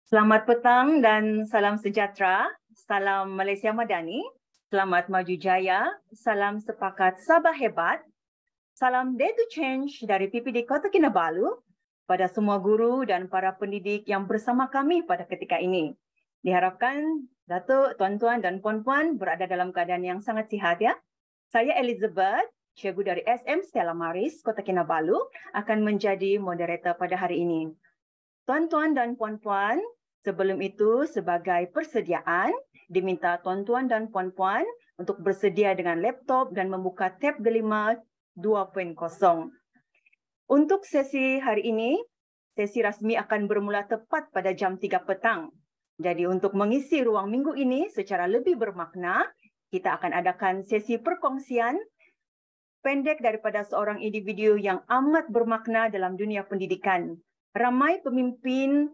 Selamat petang dan salam sejahtera. Salam Malaysia Madani. Selamat maju jaya. Salam sepakat Sabah hebat. Salam Dare to Change dari PPD Kota Kinabalu pada semua guru dan para pendidik yang bersama kami pada ketika ini. Diharapkan Datuk, tuan-tuan dan puan-puan berada dalam keadaan yang sangat sihat ya. Saya Elizabeth, cikgu dari SM Stella Maris Kota Kinabalu akan menjadi moderator pada hari ini. Tuan-tuan dan puan-puan, sebelum itu sebagai persediaan, diminta tuan-tuan dan puan-puan untuk bersedia dengan laptop dan membuka tab Delima 2.0. Untuk sesi hari ini, sesi rasmi akan bermula tepat pada jam 3 petang. Jadi untuk mengisi ruang minggu ini secara lebih bermakna, kita akan adakan sesi perkongsian pendek daripada seorang individu yang amat bermakna dalam dunia pendidikan. Ramai pemimpin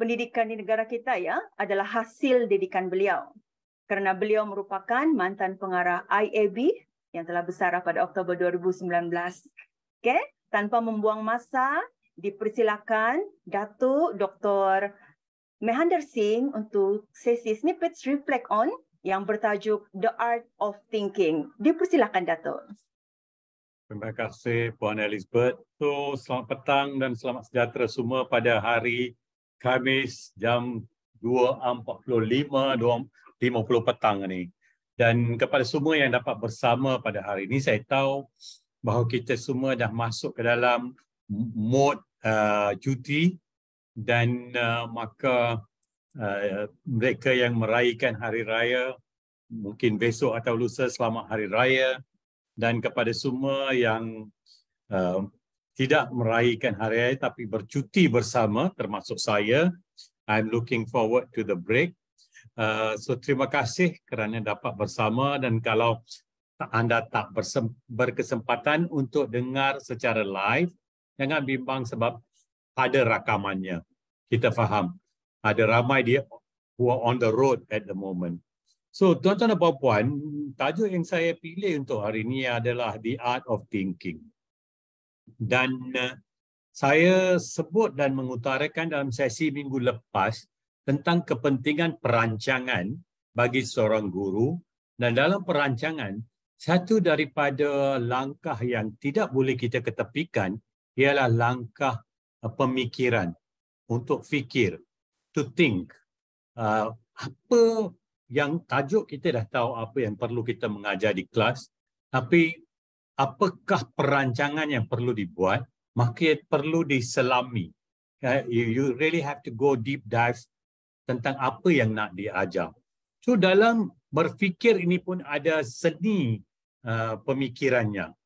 pendidikan di negara kita ya adalah hasil didikan beliau. Kerana beliau merupakan mantan pengarah IAB yang telah bersarah pada Oktober 2019. Okey, tanpa membuang masa, dipersilakan Datuk Dr. Mehander Singh untuk sesi Snippets Reflect On yang bertajuk The Art of Thinking. Dipersilakan Datuk. Terima kasih Puan Elizabeth. So, selamat petang dan selamat sejahtera semua pada hari Khamis jam 2.45, 2.50 petang ni. Dan kepada semua yang dapat bersama pada hari ini, saya tahu bahawa kita semua dah masuk ke dalam mod cuti dan maka mereka yang meraihkan hari raya, mungkin besok atau lusa selamat hari raya. Dan kepada semua yang tidak meraihkan hari raya tapi bercuti bersama, termasuk saya, I'm looking forward to the break. So terima kasih kerana dapat bersama, dan kalau anda tak berkesempatan untuk dengar secara live, jangan bimbang sebab ada rakamannya. Kita faham ada ramai dia who are on the road at the moment. So, tuan-tuan dan puan-puan, tajuk yang saya pilih untuk hari ini adalah The Art of Thinking. Dan saya sebut dan mengutarakan dalam sesi minggu lepas tentang kepentingan perancangan bagi seorang guru. Dan dalam perancangan, satu daripada langkah yang tidak boleh kita ketepikan ialah langkah pemikiran, untuk fikir, to think. Apa yang tajuk kita dah tahu apa yang perlu kita mengajar di kelas, tapi apakah perancangan yang perlu dibuat, maka perlu diselami. You really have to go deep dive tentang apa yang nak diajar. So dalam berfikir ini pun ada seni pemikirannya.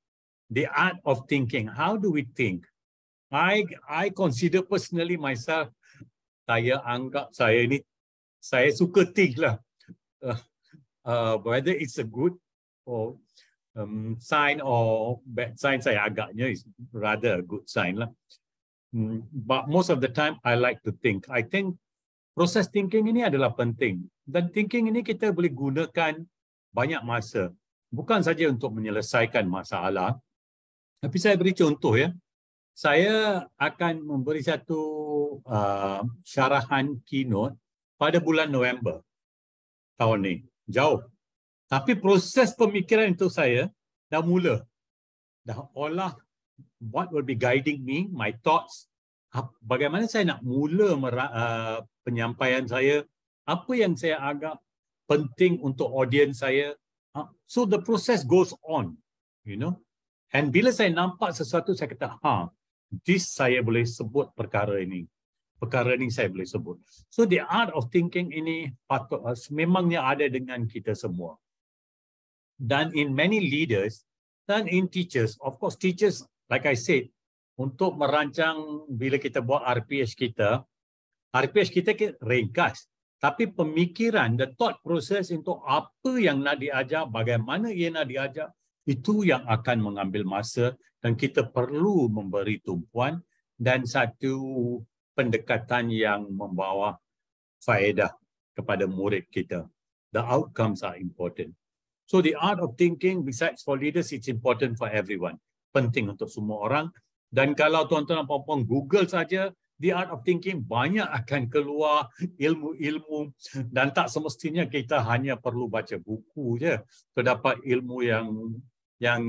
The art of thinking. How do we think? I consider personally myself, saya anggap saya suka think lah. Whether it's a good or sign or bad sign, saya agaknya is rather a good sign lah. But most of the time I like to think. I think proses thinking ini adalah penting, dan thinking ini kita boleh gunakan banyak masa, bukan saja untuk menyelesaikan masalah. Tapi saya beri contoh ya. Saya akan memberi satu syarahan keynote pada bulan November tahun ni, jauh. Tapi proses pemikiran untuk saya dah mula. Dah olah what will be guiding me, my thoughts. Bagaimana saya nak mula penyampaian saya, apa yang saya anggap penting untuk audiens saya. So the process goes on, you know. And bila saya nampak sesuatu, saya kata, this saya boleh sebut perkara ini. Perkara ini saya boleh sebut. So the art of thinking ini patut memangnya ada dengan kita semua. Dan in many leaders dan in teachers, of course teachers, like I said, untuk merancang bila kita buat RPH kita ringkas. Tapi pemikiran, the thought process untuk apa yang nak diajar, bagaimana ia nak diajar, itu yang akan mengambil masa, dan kita perlu memberi tumpuan dan satu pendekatan yang membawa faedah kepada murid kita. The outcomes are important. So the art of thinking, besides for leaders, it's important for everyone. Penting untuk semua orang. Dan kalau tuan-tuan dan puan-puan Google saja, The Art of Thinking banyak akan keluar ilmu-ilmu dan tak semestinya kita hanya perlu baca buku je terdapat ilmu yang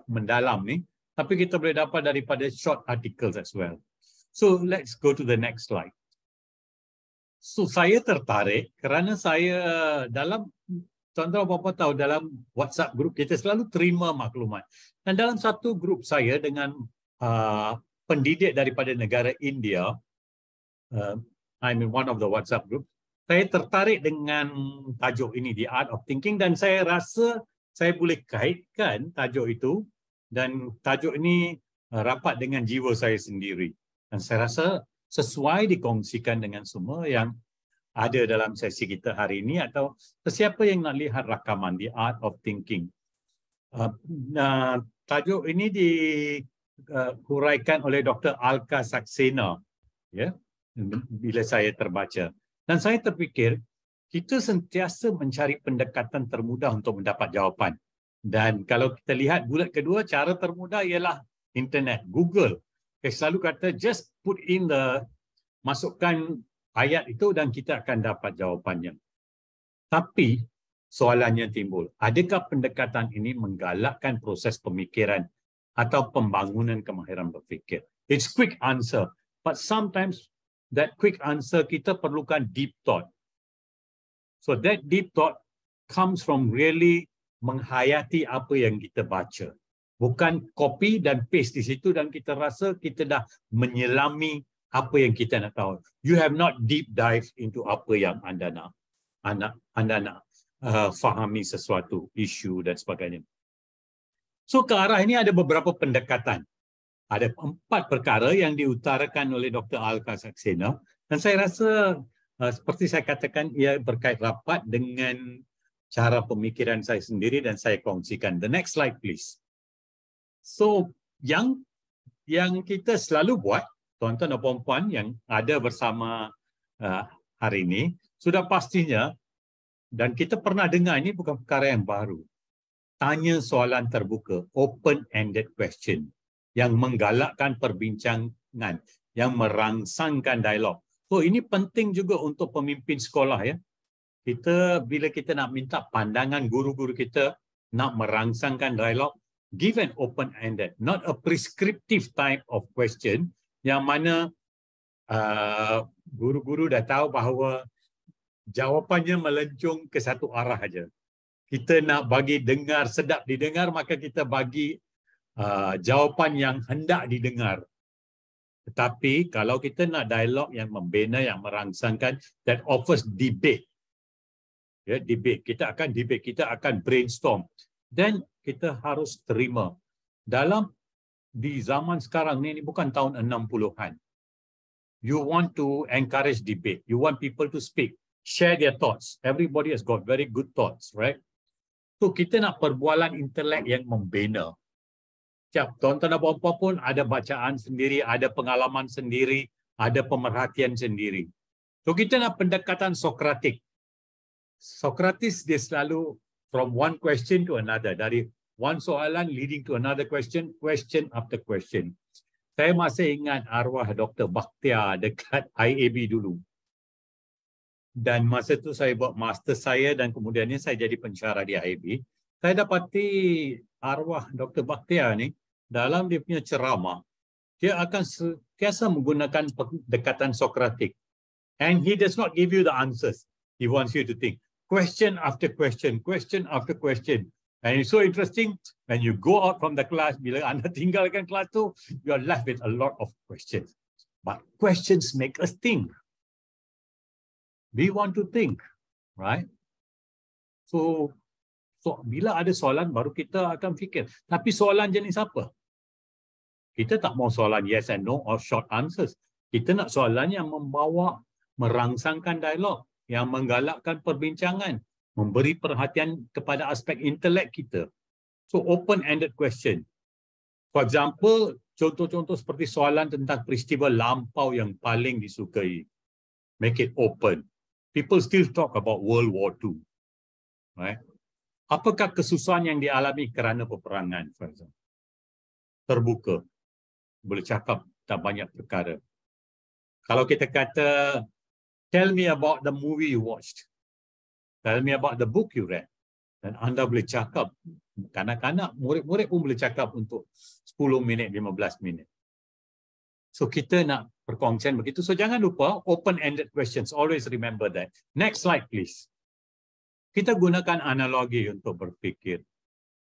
mendalam ni, tapi kita boleh dapat daripada short articles as well. So let's go to the next slide. So saya tertarik kerana saya dalam tuan-tuan apa tahu dalam WhatsApp group kita selalu terima maklumat. Dan dalam satu grup saya dengan pendidik daripada negara India, I'm in one of the WhatsApp group, saya tertarik dengan tajuk ini, The Art of Thinking, dan saya rasa saya boleh kaitkan tajuk itu dan tajuk ini rapat dengan jiwa saya sendiri. Dan saya rasa sesuai dikongsikan dengan semua yang ada dalam sesi kita hari ini atau sesiapa yang nak lihat rakaman The Art of Thinking. Tajuk ini dihuraikan oleh Dr. Alka Saxena, ya, bila saya terbaca. Dan saya terfikir, kita sentiasa mencari pendekatan termudah untuk mendapat jawapan. Dan kalau kita lihat bulat kedua, cara termudah ialah internet, Google. Selalu kata, just put in masukkan ayat itu dan kita akan dapat jawapannya. Tapi soalannya timbul, adakah pendekatan ini menggalakkan proses pemikiran atau pembangunan kemahiran berfikir? It's quick answer, but sometimes that quick answer kita perlukan deep thought. So that deep thought comes from really menghayati apa yang kita baca. Bukan copy dan paste di situ dan kita rasa kita dah menyelami apa yang kita nak tahu. You have not deep dive into apa yang anda nak fahami sesuatu isu dan sebagainya. So ke arah ini ada beberapa pendekatan. Ada 4 perkara yang diutarakan oleh Dr. Alka Saxena dan saya rasa seperti saya katakan ia berkait rapat dengan cara pemikiran saya sendiri dan saya kongsikan. The next slide please. So yang kita selalu buat, tuan-tuan dan puan-puan yang ada bersama hari ini, sudah pastinya dan kita pernah dengar ini bukan perkara yang baru. Tanya soalan terbuka, open-ended question yang menggalakkan perbincangan, yang merangsangkan dialog. So ini penting juga untuk pemimpin sekolah ya. Bila kita nak minta pandangan guru-guru kita nak merangsangkan dialog, give an open-ended, not a prescriptive type of question yang mana guru-guru dah tahu bahawa jawapannya melencung ke satu arah saja. Kita nak bagi dengar, sedap didengar, maka kita bagi jawapan yang hendak didengar. Tetapi kalau kita nak dialog yang membina, yang merangsangkan, that offers debate. Ya, debate. Kita akan debate, kita akan brainstorm. Dan kita harus terima. Di zaman sekarang ni bukan tahun 60-an. You want to encourage debate. You want people to speak. Share their thoughts. Everybody has got very good thoughts, right? So kita nak perbualan intelek yang membina. Tuan-tuan dan puan-puan pun ada bacaan sendiri, ada pengalaman sendiri, ada pemerhatian sendiri. So kita nak pendekatan Sokratik. Sokrates dia selalu from one question to another, dari one soalan leading to another question, question after question. Saya masih ingat arwah Dr. Bakhtiar dekat IAB dulu. Dan masa tu saya buat master saya dan kemudiannya saya jadi pensyarah di IAB. Saya dapati arwah Dr. Bakhtiar ni dalam dia punya ceramah, dia akan sentiasa menggunakan pendekatan Sokratik. And he does not give you the answers. He wants you to think. Question after question, question after question. And it's so interesting, when you go out from the class, bila anda tinggalkan kelas tu, you are left with a lot of questions. But questions make us think. We want to think, right? So bila ada soalan, baru kita akan fikir. Tapi soalan jenis apa? Kita tak mau soalan yes and no or short answers. Kita nak soalan yang merangsangkan dialog, yang menggalakkan perbincangan, memberi perhatian kepada aspek intelek kita. So open-ended question. For example, contoh-contoh seperti soalan tentang peristiwa lampau yang paling disukai. Make it open. People still talk about World War II. Right? Apakah kesusahan yang dialami kerana peperangan? For example? Terbuka. Boleh cakap tak banyak perkara. Kalau kita kata, tell me about the movie you watched. Tell me about the book you read. Dan anda boleh cakap, kanak-kanak, murid-murid pun boleh cakap untuk 10 minit, 15 minit. So kita nak perkongsian begitu. So jangan lupa open-ended questions. Always remember that. Next slide please. Kita gunakan analogi untuk berfikir.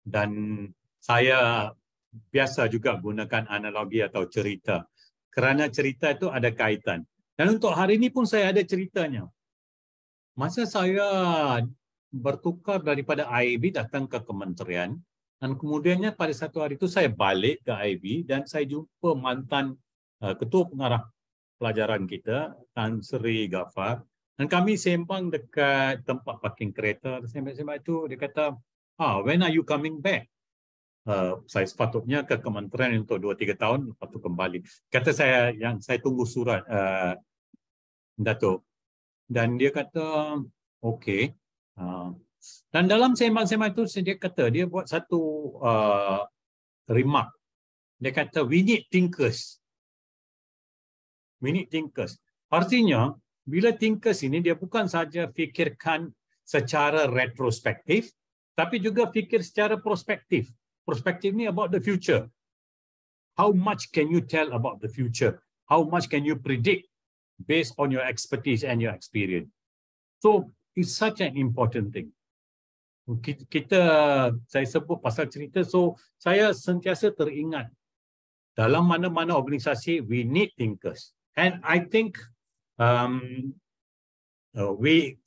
Dan saya biasa juga gunakan analogi atau cerita. Kerana cerita itu ada kaitan. Dan untuk hari ini pun saya ada ceritanya. Masa saya bertukar daripada IAB datang ke kementerian, dan kemudiannya pada satu hari itu saya balik ke IAB dan saya jumpa mantan ketua pengarah pelajaran kita, Tan Sri Ghaffar, dan kami sembang dekat tempat parking kereta. Sembang-sembang itu dia kata, when are you coming back? Saya sepatutnya ke kementerian untuk 2-3 tahun, lepas tu kembali. Kata saya, yang saya tunggu surat Datuk. Dan dia kata, okey. Dan dalam sembang-sembang itu dia kata, dia buat satu remark. Dia kata, we need thinkers. We need thinkers. Artinya, bila thinkers ini dia bukan saja fikirkan secara retrospektif, tapi juga fikir secara prospektif. Prospektif ni about the future. How much can you tell about the future? How much can you predict based on your expertise and your experience? So, it's such an important thing. Saya sebut pasal cerita, so saya sentiasa teringat dalam mana-mana organisasi, we need thinkers. And I think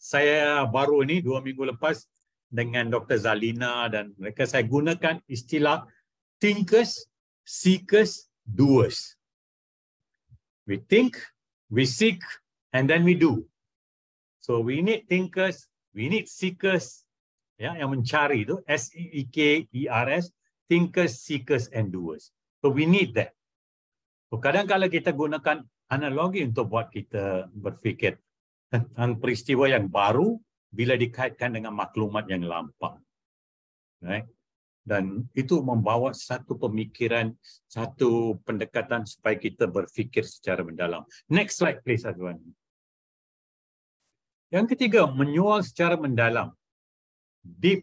saya baru ini 2 minggu lepas dengan Dr. Zalina dan mereka, saya gunakan istilah thinkers, seekers, doers. We think, we seek, and then we do. So we need thinkers, we need seekers, ya, yang mencari itu, S-E-E-K-E-R-S, thinkers, seekers, and doers. So we need that. So kadang-kadang kita gunakan analogi untuk buat kita berfikir tentang peristiwa yang baru bila dikaitkan dengan maklumat yang lampau. Right? Dan itu membawa satu pemikiran, satu pendekatan supaya kita berfikir secara mendalam. Next slide please, Azwan. Yang ketiga, menyoal secara mendalam. Deep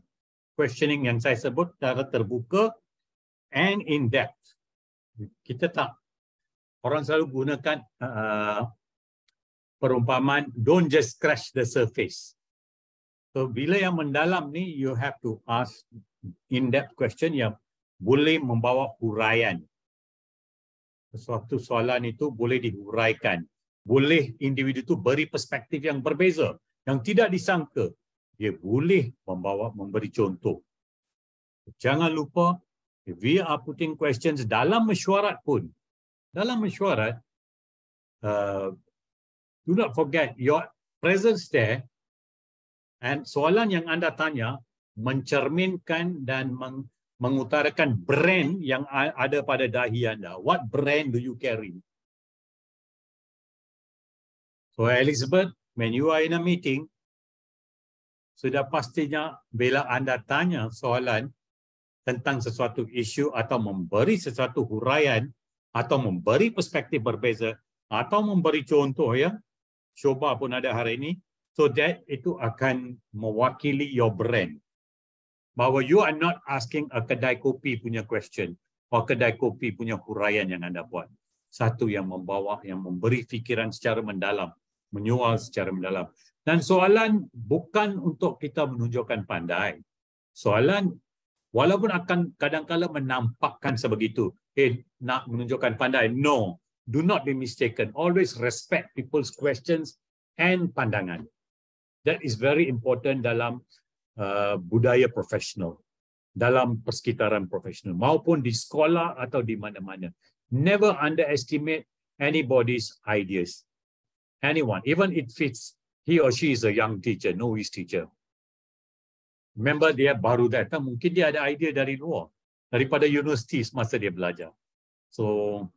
questioning yang saya sebut secara terbuka and in depth. Kita tak, orang selalu gunakan perumpamaan, don't just scratch the surface. So bila yang mendalam ni, you have to ask in-depth question yang boleh membawa huraian. Sesuatu soalan itu boleh dihuraikan. Boleh individu itu beri perspektif yang berbeza, yang tidak disangka. Dia boleh memberi contoh. Jangan lupa, if we are putting questions dalam mesyuarat pun, dalam mesyuarat, do not forget your presence there, and soalan yang anda tanya mencerminkan dan mengutarakan brand yang ada pada dahi anda. What brand do you carry? So Elizabeth, when you are in a meeting, sudah pastinya bila anda tanya soalan tentang sesuatu isu atau memberi sesuatu huraian atau memberi perspektif berbeza atau memberi contoh, ya, Shoba pun ada hari ini, so that itu akan mewakili your brand. Bahawa you are not asking a kedai kopi punya question atau kedai kopi punya huraian yang anda buat. Satu yang membawa, yang memberi fikiran secara mendalam, menyoal secara mendalam. Dan soalan bukan untuk kita menunjukkan pandai. Soalan walaupun akan kadang-kadang menampakkan sebegitu, nak menunjukkan pandai. No, do not be mistaken. Always respect people's questions and pandangan. That is very important dalam budaya profesional, dalam persekitaran profesional, maupun di sekolah atau di mana-mana. Never underestimate anybody's ideas. Anyone, even if it's he or she is a young teacher, novice teacher. Remember, dia baru datang, mungkin dia ada idea dari luar, daripada universiti semasa dia belajar. So,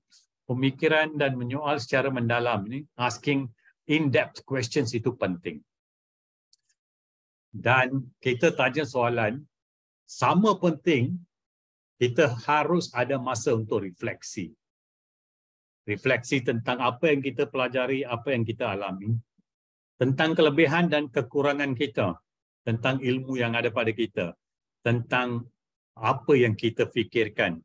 pemikiran dan menyoal secara mendalam ni, asking in-depth questions itu penting. Dan kita tanya soalan, sama penting, kita harus ada masa untuk refleksi. refleksi tentang apa yang kita pelajari, apa yang kita alami, tentang kelebihan dan kekurangan kita, tentang ilmu yang ada pada kita, tentang apa yang kita fikirkan.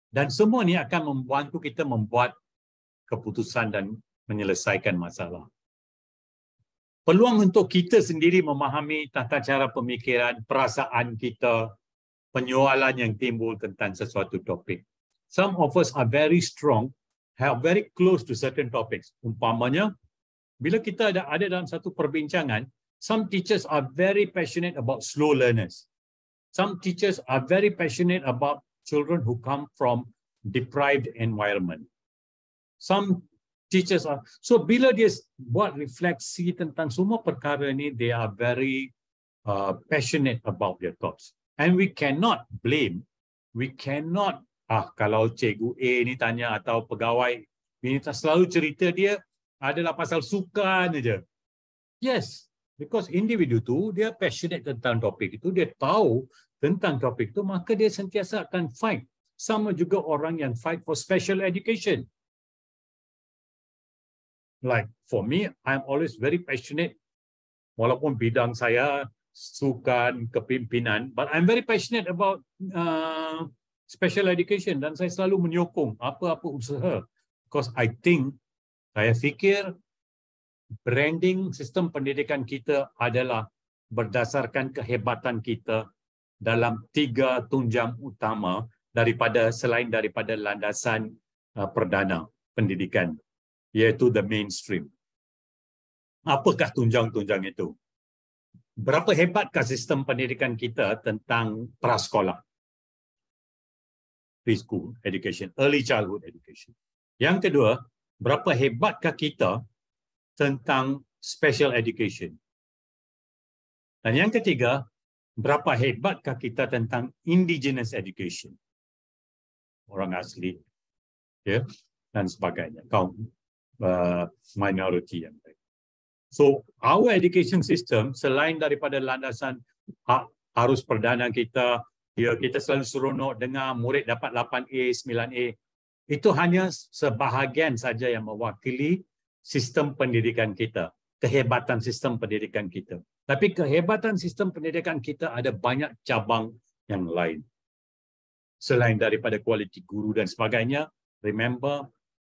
Dan semua ni akan membantu kita membuat keputusan dan menyelesaikan masalah. Peluang untuk kita sendiri memahami tata cara pemikiran, perasaan kita, penyoalan yang timbul tentang sesuatu topik. Some of us are very strong, have very close to certain topics. Umpamanya, bila kita ada dalam satu perbincangan, some teachers are very passionate about slow learners. Some teachers are very passionate about children who come from deprived environment. Some teachers are, so bila dia buat refleksi tentang semua perkara ni, they are very passionate about their thoughts. And we cannot blame, we cannot, kalau cikgu A ni tanya atau pegawai ini selalu cerita dia adalah pasal sukan aja. Yes, because individu tu dia passionate tentang topik itu, dia tahu tentang topik itu, maka dia sentiasa akan fight. Sama juga orang yang fight for special education. Like for me, I'm always very passionate, walaupun bidang saya sukan, kepimpinan, but I'm very passionate about special education dan saya selalu menyokong apa-apa usaha. Because I think, saya fikir branding sistem pendidikan kita adalah berdasarkan kehebatan kita dalam 3 tunjang utama selain daripada landasan perdana pendidikan, iaitu the mainstream. Apakah tunjang-tunjang itu? Berapa hebatkah sistem pendidikan kita tentang prasekolah, preschool education, early childhood education? Yang kedua, berapa hebatkah kita tentang special education? Dan yang ketiga, berapa hebatkah kita tentang indigenous education? Orang asli, ya, dan sebagainya, kaum minority yang baik. So, our education system, selain daripada landasan harus perdana kita, kita selalu seronok dengar murid dapat 8A, 9A, itu hanya sebahagian saja yang mewakili sistem pendidikan kita, kehebatan sistem pendidikan kita. Tapi kehebatan sistem pendidikan kita ada banyak cabang yang lain. Selain daripada kualiti guru dan sebagainya, remember,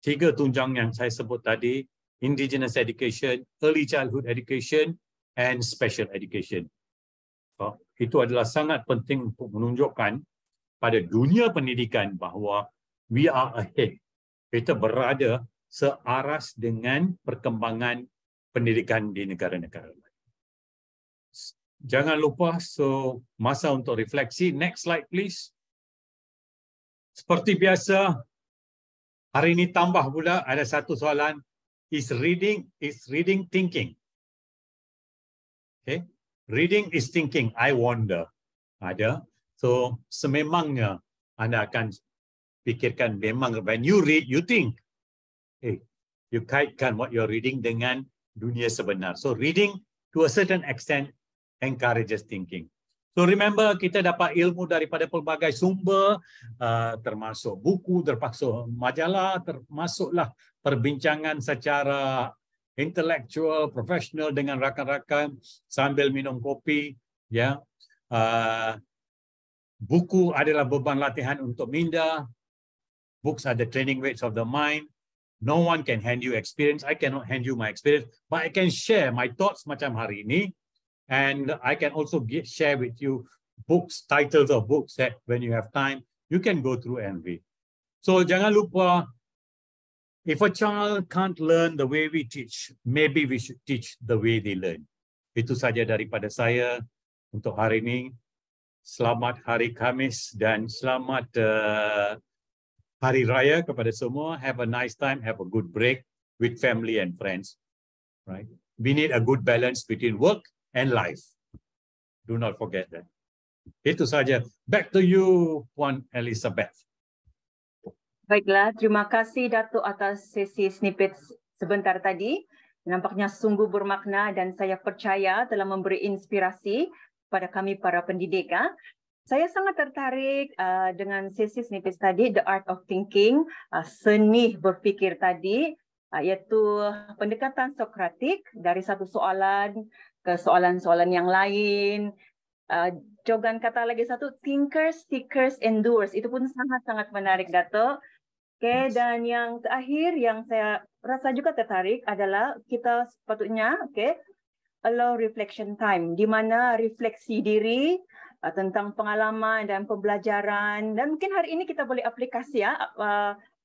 3 tunjang yang saya sebut tadi, indigenous education, early childhood education, and special education. Itu adalah sangat penting untuk menunjukkan pada dunia pendidikan bahawa we are ahead. Kita berada searas dengan perkembangan pendidikan di negara-negara lain. Jangan lupa, masa untuk refleksi. Next slide, please. Seperti biasa, hari ini tambah pula ada satu soalan. Is reading thinking? Okay. Reading is thinking. I wonder. Ada. So, sememangnya anda akan pikirkan, memang when you read, you think. You kaitkan what you're reading dengan dunia sebenar. So, reading to a certain extent encourages thinking. So, remember, kita dapat ilmu daripada pelbagai sumber, termasuk buku, termasuk majalah, termasuklah perbincangan secara intelektual, profesional dengan rakan-rakan sambil minum kopi. Ya, buku adalah beban latihan untuk minda. Books are the training weights of the mind. No one can hand you experience. I cannot hand you my experience, but I can share my thoughts macam hari ini. And I can also share with you books, titles of books that when you have time, you can go through and read. So jangan lupa, if a child can't learn the way we teach, maybe we should teach the way they learn. Itu saja daripada saya untuk hari ini. Selamat Hari Khamis dan selamat Hari Raya kepada semua. Have a nice time, have a good break with family and friends. Right? We need a good balance between work and life. Do not forget that. Itu saja. Back to you, Puan Elizabeth. Baiklah, terima kasih Datuk atas sesi snippet sebentar tadi. Nampaknya sungguh bermakna dan saya percaya telah memberi inspirasi kepada kami para pendidik. Saya sangat tertarik dengan sesi snipis tadi, The Art of Thinking, seni berfikir tadi, iaitu pendekatan Sokratik dari satu soalan ke soalan-soalan yang lain. Jogan kata lagi satu, thinkers, seekers, and doers. Itu pun sangat-sangat menarik, Dato'. Oke, dan yang terakhir yang saya rasa juga tertarik adalah kita sepatutnya, allow reflection time, di mana refleksi diri tentang pengalaman dan pembelajaran, dan mungkin hari ini kita boleh aplikasi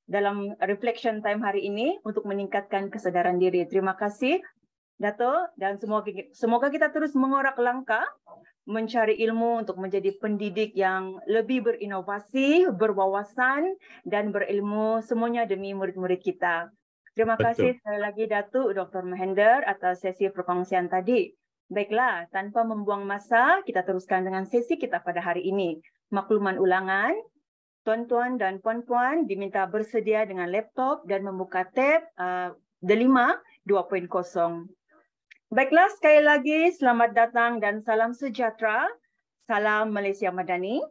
dalam reflection time hari ini untuk meningkatkan kesedaran diri. Terima kasih, Dato', dan semoga kita terus mengorak langkah mencari ilmu untuk menjadi pendidik yang lebih berinovasi, berwawasan, dan berilmu, semuanya demi murid-murid kita. Terima kasih sekali lagi Datuk Dr. Mahender atas sesi perkongsian tadi. Baiklah, tanpa membuang masa, kita teruskan dengan sesi kita pada hari ini. Makluman ulangan, tuan-tuan dan puan-puan diminta bersedia dengan laptop dan membuka tab Delima 2.0. Baiklah, sekali lagi selamat datang dan salam sejahtera. Salam Malaysia Madani.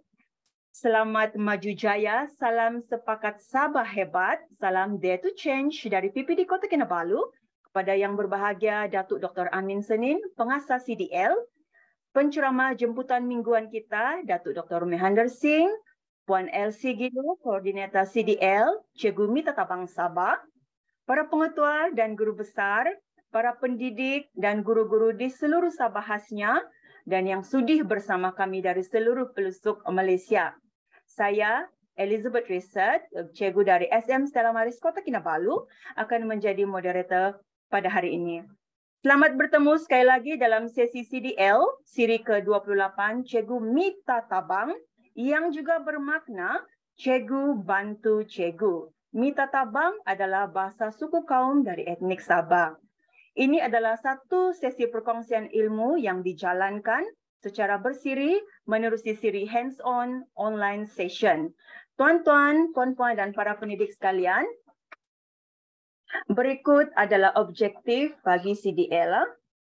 Selamat maju jaya, salam sepakat Sabah hebat, salam Dare to Change dari PPD Kota Kinabalu kepada yang berbahagia Datuk Dr. Amin Senin, pengasas CDL, penceramah jemputan mingguan kita Datuk Dr. Mehander Singh, Puan Elsie Gilu, koordinator CDL, Cikgu Mita Tabang Sabah, para pengetua dan guru besar, para pendidik dan guru-guru di seluruh Sabah khasnya, dan yang sudi bersama kami dari seluruh pelosok Malaysia. Saya, Elizabeth Reset, cikgu dari SM Stella Maris Kota Kinabalu, akan menjadi moderator pada hari ini. Selamat bertemu sekali lagi dalam sesi CDL, siri ke-28, Cikgu Mita Tabang, yang juga bermakna Cikgu Bantu Cikgu. Mita Tabang adalah bahasa suku kaum dari etnik Sabah. Ini adalah satu sesi perkongsian ilmu yang dijalankan secara bersiri menerusi siri hands-on online session. Tuan-tuan, puan-puan dan para pendidik sekalian, berikut adalah objektif bagi CDL,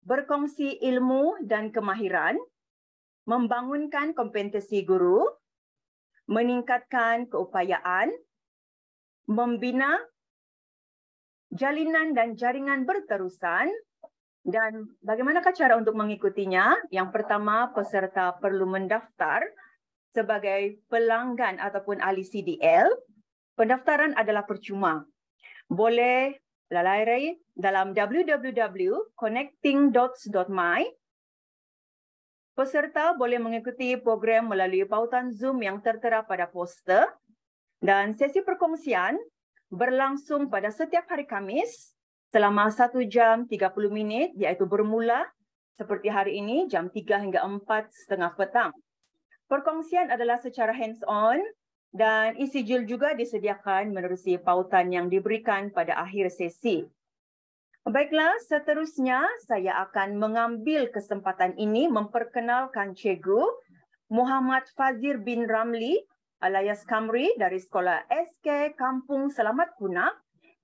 berkongsi ilmu dan kemahiran, membangunkan kompetensi guru, meningkatkan keupayaan, membina jalinan dan jaringan berterusan, dan bagaimanakah cara untuk mengikutinya? Yang pertama, peserta perlu mendaftar sebagai pelanggan ataupun ahli CDL. Pendaftaran adalah percuma. Boleh lalairai dalam www.connectingdots.my. Peserta boleh mengikuti program melalui pautan Zoom yang tertera pada poster. Dan sesi perkongsian berlangsung pada setiap hari Khamis selama 1 jam 30 minit, iaitu bermula seperti hari ini jam 3 hingga 4:30 petang. Perkongsian adalah secara hands-on dan isi jil juga disediakan menerusi pautan yang diberikan pada akhir sesi. Baiklah, seterusnya saya akan mengambil kesempatan ini memperkenalkan Cikgu Muhammad Fazir bin Ramli alias Kamri dari Sekolah SK Kampung Selamat Punah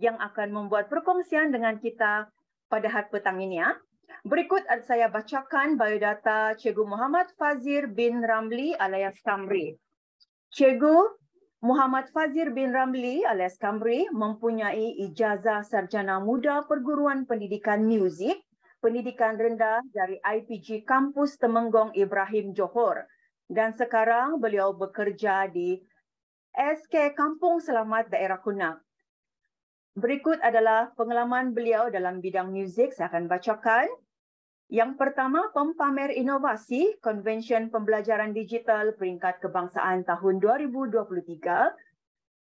yang akan membuat perkongsian dengan kita pada hari petang ini. Berikut saya bacakan biodata Cikgu Muhammad Fazir bin Ramli alias Kamri. Cikgu Muhammad Fazir bin Ramli alias Kamri mempunyai ijazah sarjana muda perguruan pendidikan muzik, pendidikan rendah dari IPG Kampus Temenggong Ibrahim Johor. Dan sekarang beliau bekerja di SK Kampung Selamat Daerah Kunang. Berikut adalah pengalaman beliau dalam bidang muzik. Saya akan bacakan. Yang pertama, pempamer inovasi Konvensyen Pembelajaran Digital Peringkat Kebangsaan tahun 2023.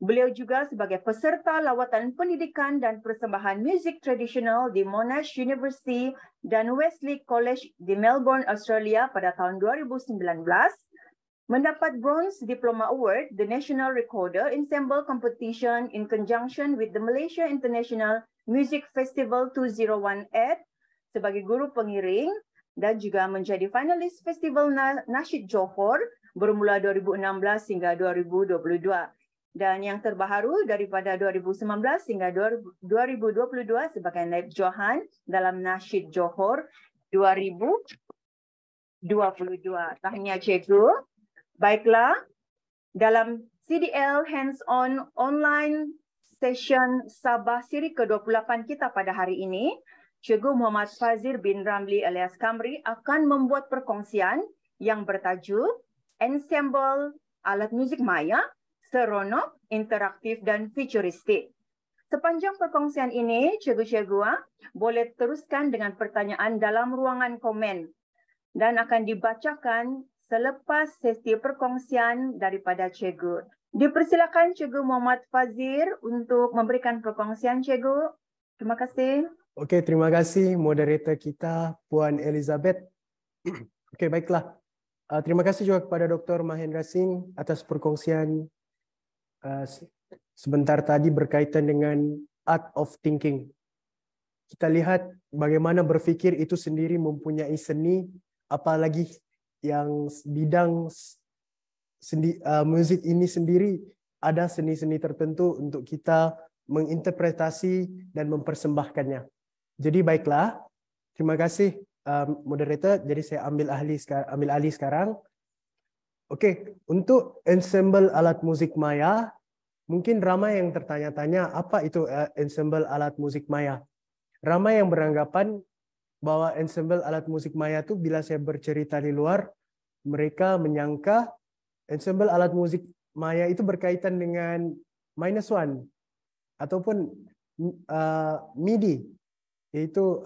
Beliau juga sebagai peserta lawatan pendidikan dan persembahan muzik tradisional di Monash University dan Wesley College di Melbourne, Australia pada tahun 2019. Mendapat Bronze Diploma Award, the National Recorder Ensemble Competition in conjunction with the Malaysia International Music Festival 2018 sebagai guru pengiring dan juga menjadi finalis Festival Nasyid Johor bermula 2016 hingga 2022. Dan yang terbaru daripada 2019 hingga 2022 sebagai naib Johan dalam Nasyid Johor 2022. Tahniah Cikgu. Baiklah, dalam CDL Hands-on Online Session Sabah siri ke-28 kita pada hari ini, Cikgu Muhammad Fazir bin Ramli alias Kamri akan membuat perkongsian yang bertajuk Ensemble Alat Muzik Maya, Seronok, Interaktif dan Futuristik. Sepanjang perkongsian ini, cikgu-cikgu boleh teruskan dengan pertanyaan dalam ruangan komen dan akan dibacakan selepas sesi perkongsian daripada cikgu. Dipersilakan Cikgu Muhammad Fazir untuk memberikan perkongsian, Cikgu. Terima kasih. Okey, terima kasih moderator kita Puan Elizabeth. Okey, baiklah. Terima kasih juga kepada Dr. Mahendra Singh atas perkongsian sebentar tadi berkaitan dengan art of thinking. Kita lihat bagaimana berfikir itu sendiri mempunyai seni, apalagi yang bidang muzik ini sendiri ada seni-seni tertentu untuk kita menginterpretasi dan mempersembahkannya. Jadi baiklah, terima kasih moderator. Jadi saya ambil alih sekarang. Okey, untuk ensemble alat muzik maya, mungkin ramai yang tertanya-tanya apa itu ensemble alat muzik maya. Ramai yang beranggapan bahwa ensemble alat musik maya itu bila saya bercerita di luar, mereka menyangka ensemble alat musik maya itu berkaitan dengan -1 ataupun MIDI, yaitu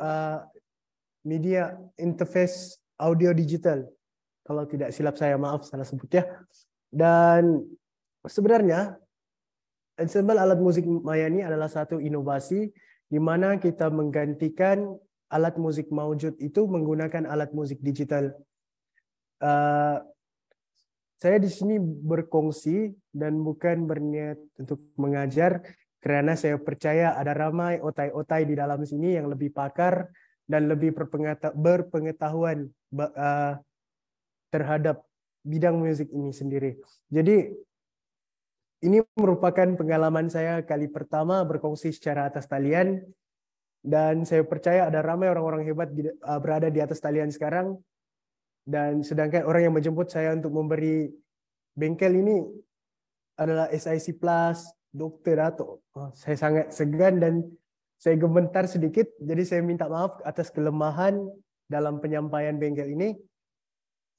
media interface audio digital. Kalau tidak silap saya, maaf salah sebut ya. Dan sebenarnya ensemble alat musik maya ini adalah satu inovasi di mana kita menggantikan alat musik maujud itu menggunakan alat musik digital. Saya di sini berkongsi dan bukan berniat untuk mengajar, kerana saya percaya ada ramai otai-otai di dalam sini yang lebih pakar dan lebih berpengetahuan terhadap bidang musik ini sendiri. Jadi ini merupakan pengalaman saya kali pertama berkongsi secara atas talian, dan saya percaya ada ramai orang-orang hebat berada di atas talian sekarang, dan sedangkan orang yang menjemput saya untuk memberi bengkel ini adalah SIC Plus, Dr. Dato. Saya sangat segan dan saya gemetar sedikit, jadi saya minta maaf atas kelemahan dalam penyampaian bengkel ini.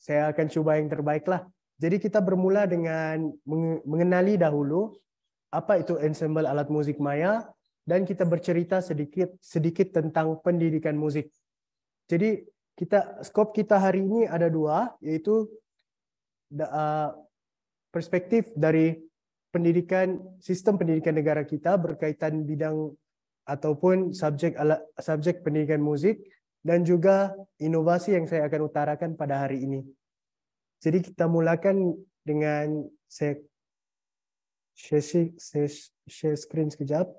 Saya akan cuba yang terbaiklah. Jadi kita bermula dengan mengenali dahulu apa itu ensemble alat musik maya, dan kita bercerita sedikit tentang pendidikan musik. Jadi skop kita hari ini ada dua, yaitu perspektif dari sistem pendidikan negara kita berkaitan bidang ataupun subjek pendidikan musik, dan juga inovasi yang saya akan utarakan pada hari ini. Jadi kita mulakan dengan share screen sekejap.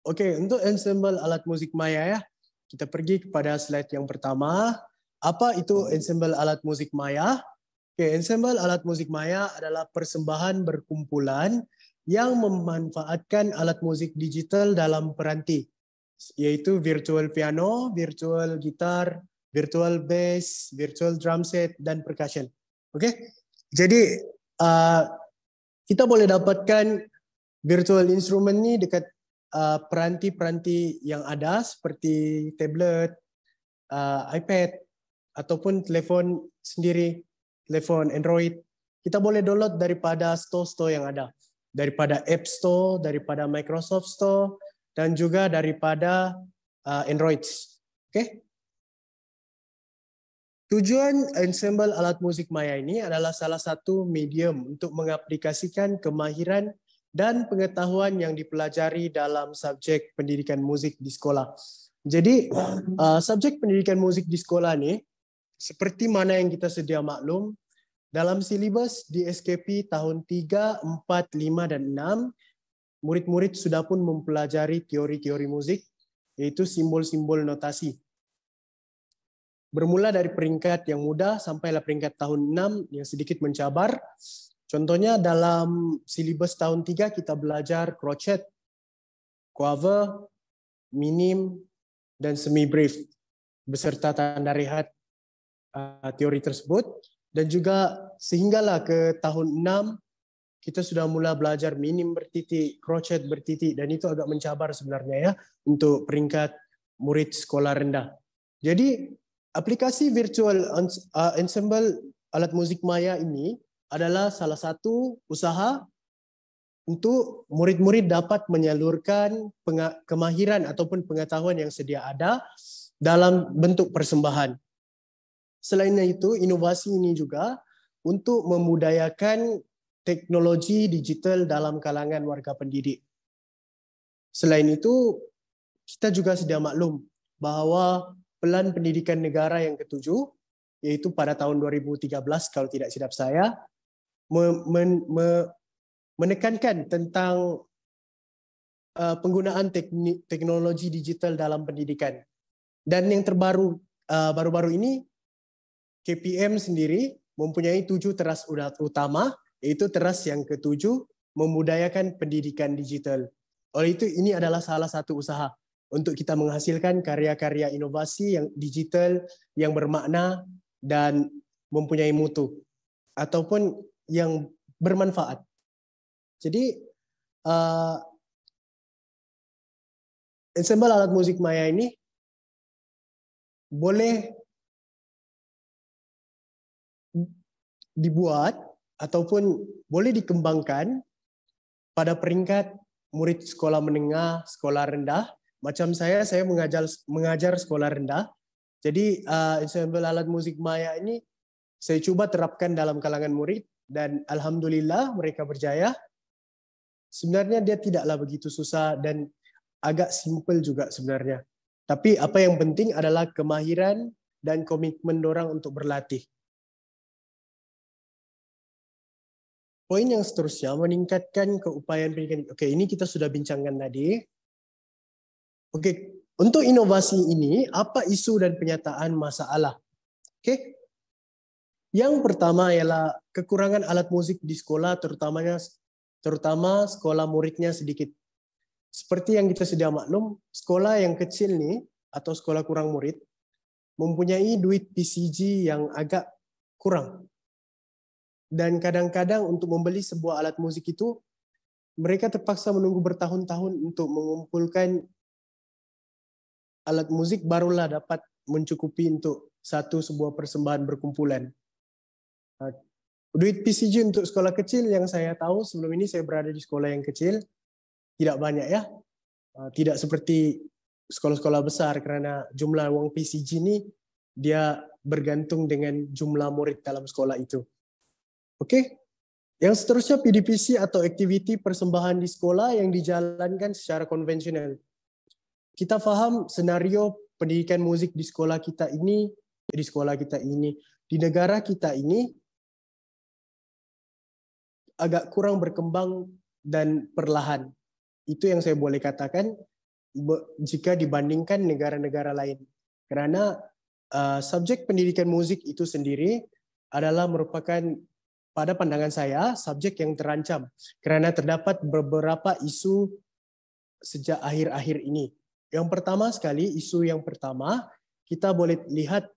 Okey, untuk ensemble alat musik maya ya, kita pergi kepada slide yang pertama. Apa itu ensemble alat musik maya? Okey, ensemble alat musik maya adalah persembahan berkumpulan yang memanfaatkan alat musik digital dalam peranti, yaitu virtual piano, virtual gitar, virtual bass, virtual drum set, dan percussion. Okey, jadi kita boleh dapatkan virtual instrument ni dekat peranti-peranti yang ada seperti tablet, iPad, ataupun telefon sendiri, telefon Android. Kita boleh download daripada store-store yang ada, daripada App Store, daripada Microsoft Store, dan juga daripada Android. Okay? Tujuan ensemble alat musik maya ini adalah salah satu medium untuk mengaplikasikan kemahiran dan pengetahuan yang dipelajari dalam subjek pendidikan musik di sekolah. Jadi, subjek pendidikan musik di sekolah ni, seperti mana yang kita sedia maklum, dalam silibus di SKP tahun 3, 4, 5 dan 6, murid-murid sudah pun mempelajari teori-teori musik, yaitu simbol-simbol notasi. Bermula dari peringkat yang mudah sampailah peringkat tahun 6 yang sedikit mencabar. Contohnya dalam silibus tahun 3 kita belajar crochet, quaver, minim, dan semi-brief beserta tanda rehat teori tersebut, dan juga sehinggalah ke tahun 6 kita sudah mulai belajar minim bertitik, crochet bertitik, dan itu agak mencabar sebenarnya ya untuk peringkat murid sekolah rendah. Jadi aplikasi virtual ensemble alat musik maya ini adalah salah satu usaha untuk murid-murid dapat menyalurkan kemahiran ataupun pengetahuan yang sedia ada dalam bentuk persembahan. Selain itu, inovasi ini juga untuk memudayakan teknologi digital dalam kalangan warga pendidik. Selain itu, kita juga sudah maklum bahawa Pelan Pendidikan Negara yang ke-7, yaitu pada tahun 2013 kalau tidak silap saya, menekankan tentang penggunaan teknologi digital dalam pendidikan. Dan yang terbaru baru-baru ini, KPM sendiri mempunyai 7 teras utama, yaitu teras yang ke-7, memudayakan pendidikan digital. Oleh itu, ini adalah salah satu usaha untuk kita menghasilkan karya-karya inovasi yang digital, yang bermakna dan mempunyai mutu, ataupun yang bermanfaat. Jadi, ensemble alat musik maya ini boleh dibuat ataupun boleh dikembangkan pada peringkat murid sekolah menengah, sekolah rendah. Macam saya mengajar sekolah rendah. Jadi ensemble alat musik maya ini saya cuba terapkan dalam kalangan murid dan alhamdulillah mereka berjaya. Sebenarnya dia tidaklah begitu susah dan agak simple juga sebenarnya. Tapi apa yang penting adalah kemahiran dan komitmen orang untuk berlatih. Poin yang seterusnya, meningkatkan keupayaan pendidikan. Oke, ini kita sudah bincangkan tadi. Oke, untuk inovasi ini, apa isu dan penyataan masalah? Oke, yang pertama ialah kekurangan alat musik di sekolah, terutama sekolah muridnya sedikit. Seperti yang kita sudah maklum, sekolah yang kecil nih, atau sekolah kurang murid, mempunyai duit PCG yang agak kurang. Dan kadang-kadang untuk membeli sebuah alat musik itu, mereka terpaksa menunggu bertahun-tahun untuk mengumpulkan alat musik, barulah dapat mencukupi untuk sebuah persembahan berkumpulan. Duit PCG untuk sekolah kecil yang saya tahu, sebelum ini saya berada di sekolah yang kecil, tidak banyak ya. Tidak seperti sekolah-sekolah besar karena jumlah uang PCG ini dia bergantung dengan jumlah murid dalam sekolah itu. Oke, yang seterusnya PDPC atau aktiviti persembahan di sekolah yang dijalankan secara konvensional. Kita faham senario pendidikan musik di sekolah kita ini, di negara kita ini agak kurang berkembang dan perlahan. Itu yang saya boleh katakan jika dibandingkan negara-negara lain. Karena subjek pendidikan musik itu sendiri adalah merupakan, pada pandangan saya, subjek yang terancam karena terdapat beberapa isu sejak akhir-akhir ini. Yang pertama sekali, isu yang pertama, kita boleh lihat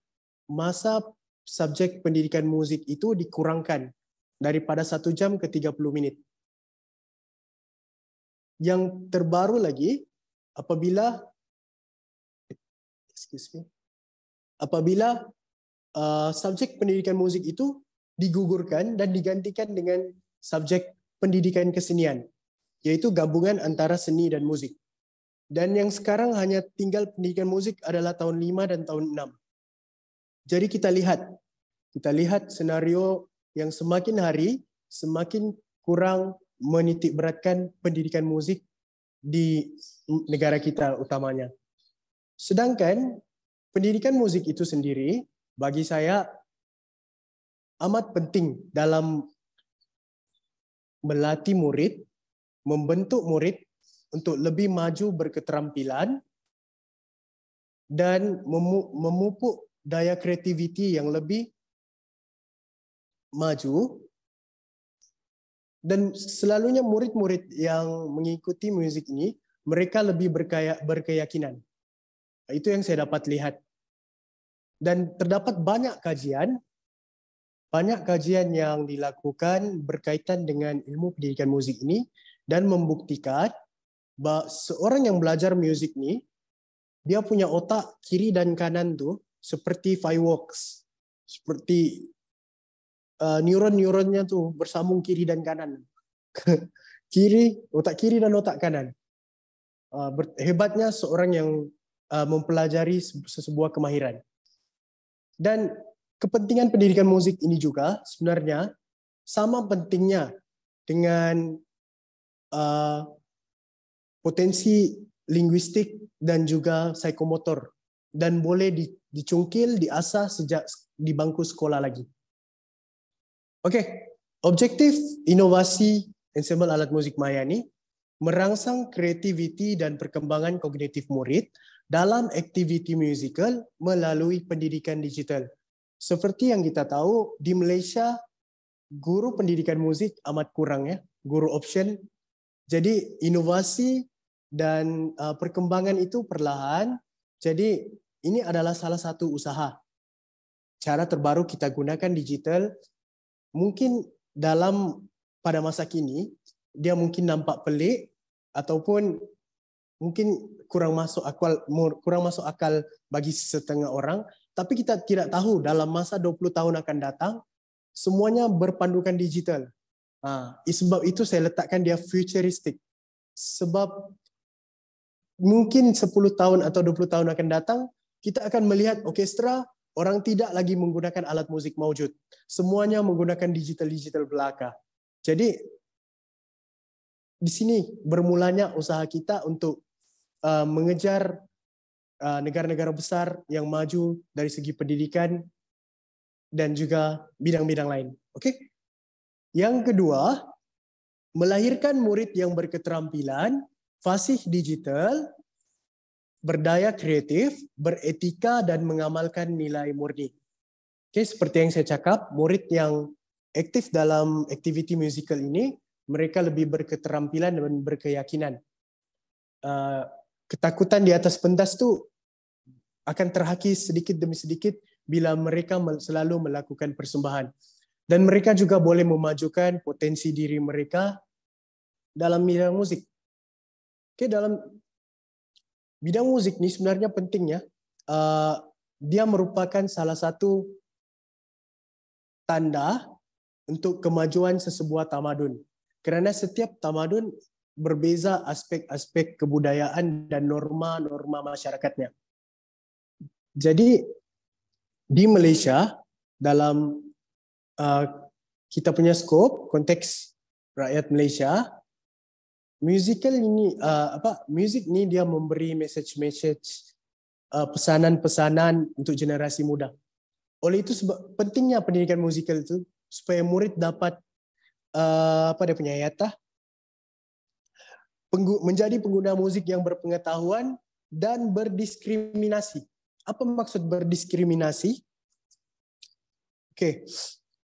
masa subjek pendidikan musik itu dikurangkan daripada 1 jam ke 30 menit. Yang terbaru lagi, apabila subjek pendidikan musik itu digugurkan dan digantikan dengan subjek pendidikan kesenian, yaitu gabungan antara seni dan musik. Dan yang sekarang hanya tinggal pendidikan musik adalah tahun 5 dan tahun 6. Jadi kita lihat senario yang semakin hari semakin kurang menitik beratkan pendidikan musik di negara kita utamanya. Sedangkan pendidikan musik itu sendiri bagi saya amat penting dalam melatih murid, membentuk murid untuk lebih maju berketerampilan dan memupuk daya kreativiti yang lebih maju. Dan selalunya murid-murid yang mengikuti musik ini, mereka lebih berkeyakinan. Itu yang saya dapat lihat. Dan terdapat banyak kajian banyak kajian yang dilakukan berkaitan dengan ilmu pendidikan muzik ini dan membuktikan bahawa seorang yang belajar muzik ni, dia punya otak kiri dan kanan tu seperti fireworks, seperti neuron-neuronnya tu bersambung kiri dan kanan. Otak kiri dan otak kanan. Hebatnya seorang yang mempelajari sebuah kemahiran. Dan kepentingan pendidikan muzik ini juga sebenarnya sama pentingnya dengan potensi linguistik dan juga psikomotor, dan boleh dicungkil, diasah sejak di bangku sekolah lagi. Okey, objektif inovasi ensemble alat muzik maya ni merangsang kreativiti dan perkembangan kognitif murid dalam aktiviti musikal melalui pendidikan digital. Seperti yang kita tahu, di Malaysia guru pendidikan muzik amat kurang ya, guru option. Jadi inovasi dan perkembangan itu perlahan. Jadi ini adalah salah satu usaha. Cara terbaru kita gunakan digital. Mungkin pada masa kini dia mungkin nampak pelik ataupun mungkin kurang masuk akal bagi setengah orang, tapi kita tidak tahu dalam masa 20 tahun akan datang semuanya berpandukan digital. Sebab itu saya letakkan dia futuristik. Sebab mungkin 10 tahun atau 20 tahun akan datang kita akan melihat orkestra orang tidak lagi menggunakan alat muzik maujud. Semuanya menggunakan digital belaka. Jadi di sini bermulanya usaha kita untuk mengejar negara-negara besar yang maju dari segi pendidikan dan juga bidang-bidang lain. Okey. Yang kedua, melahirkan murid yang berketerampilan, fasih digital, berdaya kreatif, beretika dan mengamalkan nilai murni. Okey, seperti yang saya cakap, murid yang aktif dalam aktiviti musikal ini, mereka lebih berketerampilan dan berkeyakinan. Ketakutan di atas pentas tu akan terhakis sedikit demi sedikit bila mereka selalu melakukan persembahan. Dan mereka juga boleh memajukan potensi diri mereka dalam bidang musik. Okey, dalam bidang musik ni sebenarnya pentingnya dia merupakan salah satu tanda untuk kemajuan sesebuah tamadun. Kerana setiap tamadun berbeza aspek-aspek kebudayaan dan norma-norma masyarakatnya. Jadi di Malaysia dalam kita punya skop konteks rakyat Malaysia, muzik ni dia memberi message pesanan-pesanan untuk generasi muda. Oleh itu sebab pentingnya pendidikan musikal itu supaya murid dapat dia punya ayatah menjadi pengguna musik yang berpengetahuan dan berdiskriminasi. Apa maksud berdiskriminasi? Okey.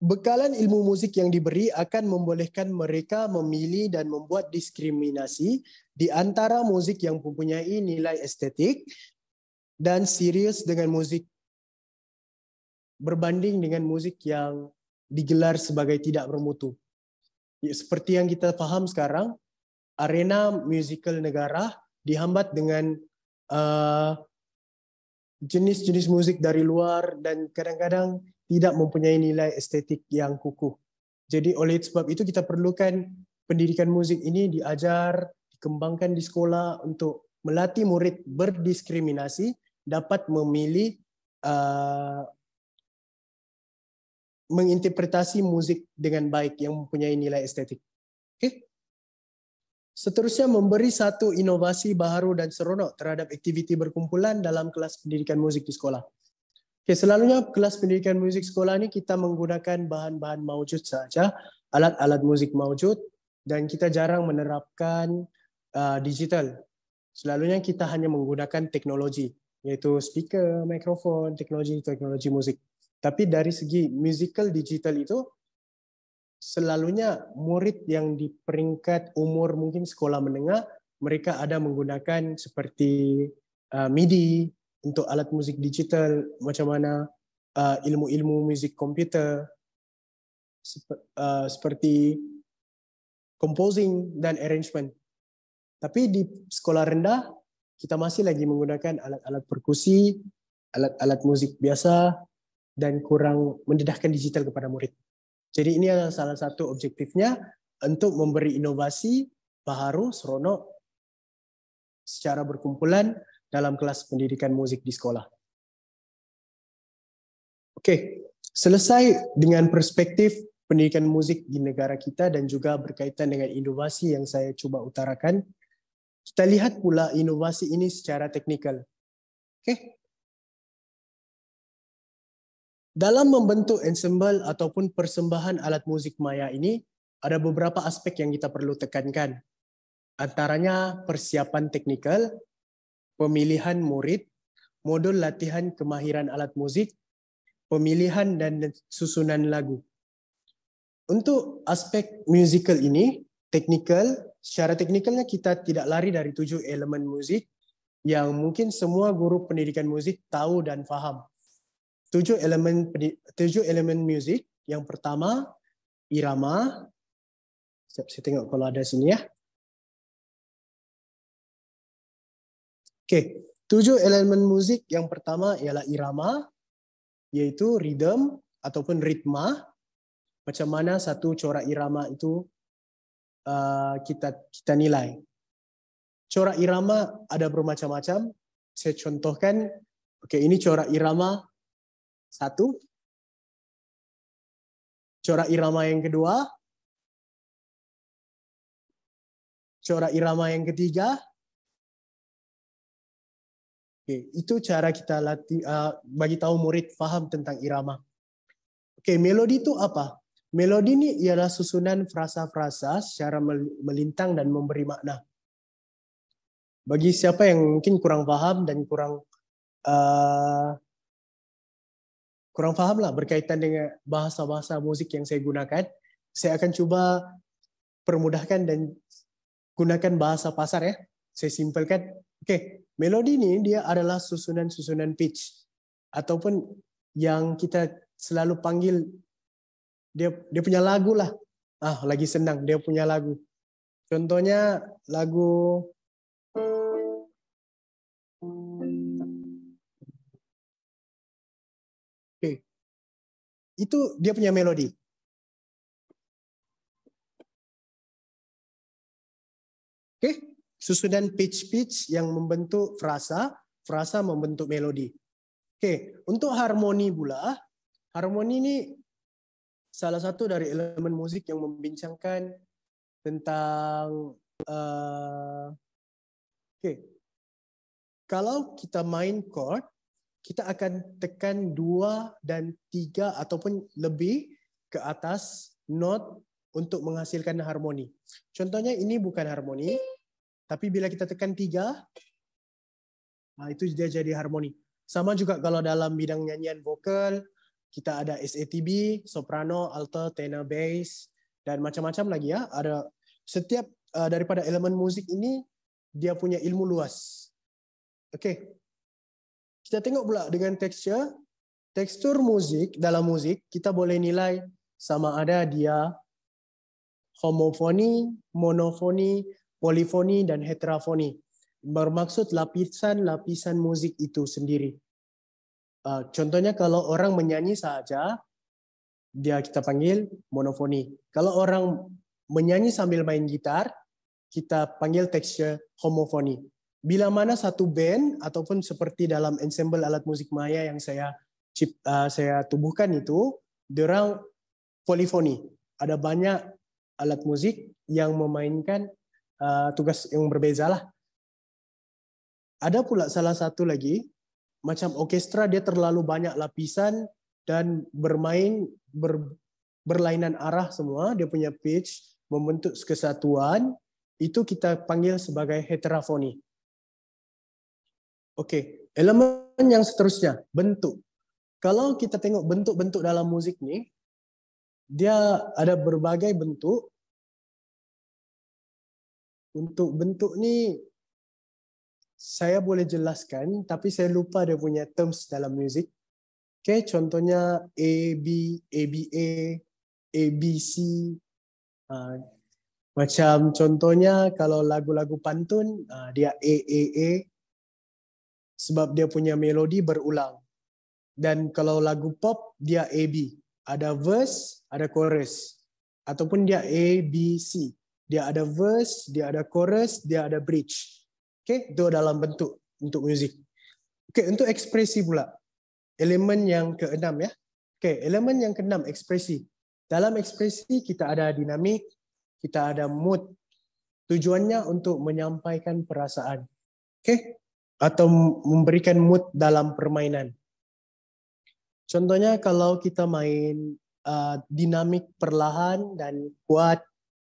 Bekalan ilmu musik yang diberi akan membolehkan mereka memilih dan membuat diskriminasi di antara musik yang mempunyai nilai estetik dan serius dengan musik berbanding dengan musik yang digelar sebagai tidak bermutu. Seperti yang kita faham sekarang, arena musikal negara dihambat dengan jenis-jenis musik dari luar dan kadang-kadang tidak mempunyai nilai estetik yang kukuh. Jadi oleh sebab itu kita perlukan pendidikan musik ini diajar, dikembangkan di sekolah untuk melatih murid berdiskriminasi, dapat memilih menginterpretasi musik dengan baik yang mempunyai nilai estetik. Okay? Seterusnya memberi satu inovasi baharu dan seronok terhadap aktiviti berkumpulan dalam kelas pendidikan musik di sekolah. Okay, selalunya kelas pendidikan musik sekolah ni kita menggunakan bahan-bahan maujud saja, alat-alat musik maujud, dan kita jarang menerapkan digital. Selalunya kita hanya menggunakan teknologi, iaitu speaker, mikrofon, teknologi musik. Tapi dari segi musical digital itu, selalunya murid yang di peringkat umur mungkin sekolah menengah, mereka ada menggunakan seperti MIDI untuk alat musik digital, macam mana ilmu-ilmu musik komputer. seperti composing dan arrangement. Tapi di sekolah rendah kita masih lagi menggunakan alat-alat perkusi, alat-alat musik biasa, dan kurang mendedahkan digital kepada murid. Jadi ini adalah salah satu objektifnya untuk memberi inovasi baru, seronok secara berkumpulan dalam kelas pendidikan musik di sekolah. Oke, selesai dengan perspektif pendidikan musik di negara kita dan juga berkaitan dengan inovasi yang saya coba utarakan. Kita lihat pula inovasi ini secara teknikal. Oke. Dalam membentuk ensemble ataupun persembahan alat musik maya ini, ada beberapa aspek yang kita perlu tekankan. Antaranya persiapan teknikal, pemilihan murid, modul latihan kemahiran alat musik, pemilihan dan susunan lagu. Untuk aspek musical ini, secara teknikalnya kita tidak lari dari 7 elemen musik yang mungkin semua guru pendidikan musik tahu dan faham. 7 elemen musik. Yang pertama, irama. Saya tengok kalau ada sini ya. Oke, 7 elemen musik yang pertama ialah irama, yaitu rhythm ataupun ritma. Macam mana satu corak irama itu kita nilai. Corak irama ada bermacam-macam. Saya contohkan. Oke, ini corak irama 1. Corak irama yang kedua. Corak irama yang ketiga. Oke, itu cara kita bagi tahu murid faham tentang irama. Oke, melodi itu apa? Melodi ini ialah susunan frasa-frasa secara melintang dan memberi makna. Bagi siapa yang mungkin kurang paham dan kurang paham lah berkaitan dengan bahasa-bahasa musik yang saya gunakan, saya akan coba permudahkan dan gunakan bahasa pasar ya. Saya simpelkan. Oke, melodi ini dia adalah susunan-susunan pitch ataupun yang kita selalu panggil dia punya lagu lah. Lagi senang dia punya lagu. Contohnya lagu itu dia punya melodi. Oke, susunan pitch yang membentuk frasa membentuk melodi. Oke, untuk harmoni pula, harmoni ini salah satu dari elemen musik yang membincangkan tentang kalau kita main chord, kita akan tekan 2 dan 3 ataupun lebih ke atas not untuk menghasilkan harmoni. Contohnya ini bukan harmoni, tapi bila kita tekan 3, itu dia jadi harmoni. Sama juga kalau dalam bidang nyanyian vokal, kita ada SATB, soprano, alto, tenor, bass, dan macam-macam lagi ya. Ada setiap daripada elemen musik ini dia punya ilmu luas. Oke. Kita tengok pula dengan tekstur musik dalam musik kita boleh nilai sama ada dia homofoni, monofoni, polifoni dan heterofoni. Bermaksud lapisan-lapisan musik itu sendiri. Contohnya kalau orang menyanyi saja, kita panggil monofoni. Kalau orang menyanyi sambil main gitar, kita panggil tekstur homofoni. Bila mana satu band ataupun seperti dalam ensemble alat musik maya yang saya tubuhkan itu, diorang polifoni. Ada banyak alat musik yang memainkan tugas yang berbeza lah. Ada pula salah satu lagi, macam orkestra dia terlalu banyak lapisan dan berlainan arah semua, dia punya pitch, membentuk kesatuan, itu kita panggil sebagai heterofoni. Oke, elemen yang seterusnya, bentuk. Kalau kita tengok bentuk-bentuk dalam musik nih, dia ada berbagai bentuk. Untuk bentuk nih, saya boleh jelaskan, tapi saya lupa dia punya terms dalam musik. Oke, contohnya A, B, ABA, ABC. Macam contohnya kalau lagu-lagu pantun, dia A, sebab dia punya melodi berulang. Dan kalau lagu pop, dia AB. Ada verse, ada chorus. Ataupun dia ABC. Dia ada verse, dia ada chorus, dia ada bridge. Okay, itu dalam bentuk untuk muzik. Okay, untuk ekspresi pula. Elemen yang keenam ya. Okay, elemen yang keenam, ekspresi. Dalam ekspresi kita ada dinamik, kita ada mood. Tujuannya untuk menyampaikan perasaan. Okay? Atau memberikan mood dalam permainan. Contohnya kalau kita main dinamik perlahan dan kuat,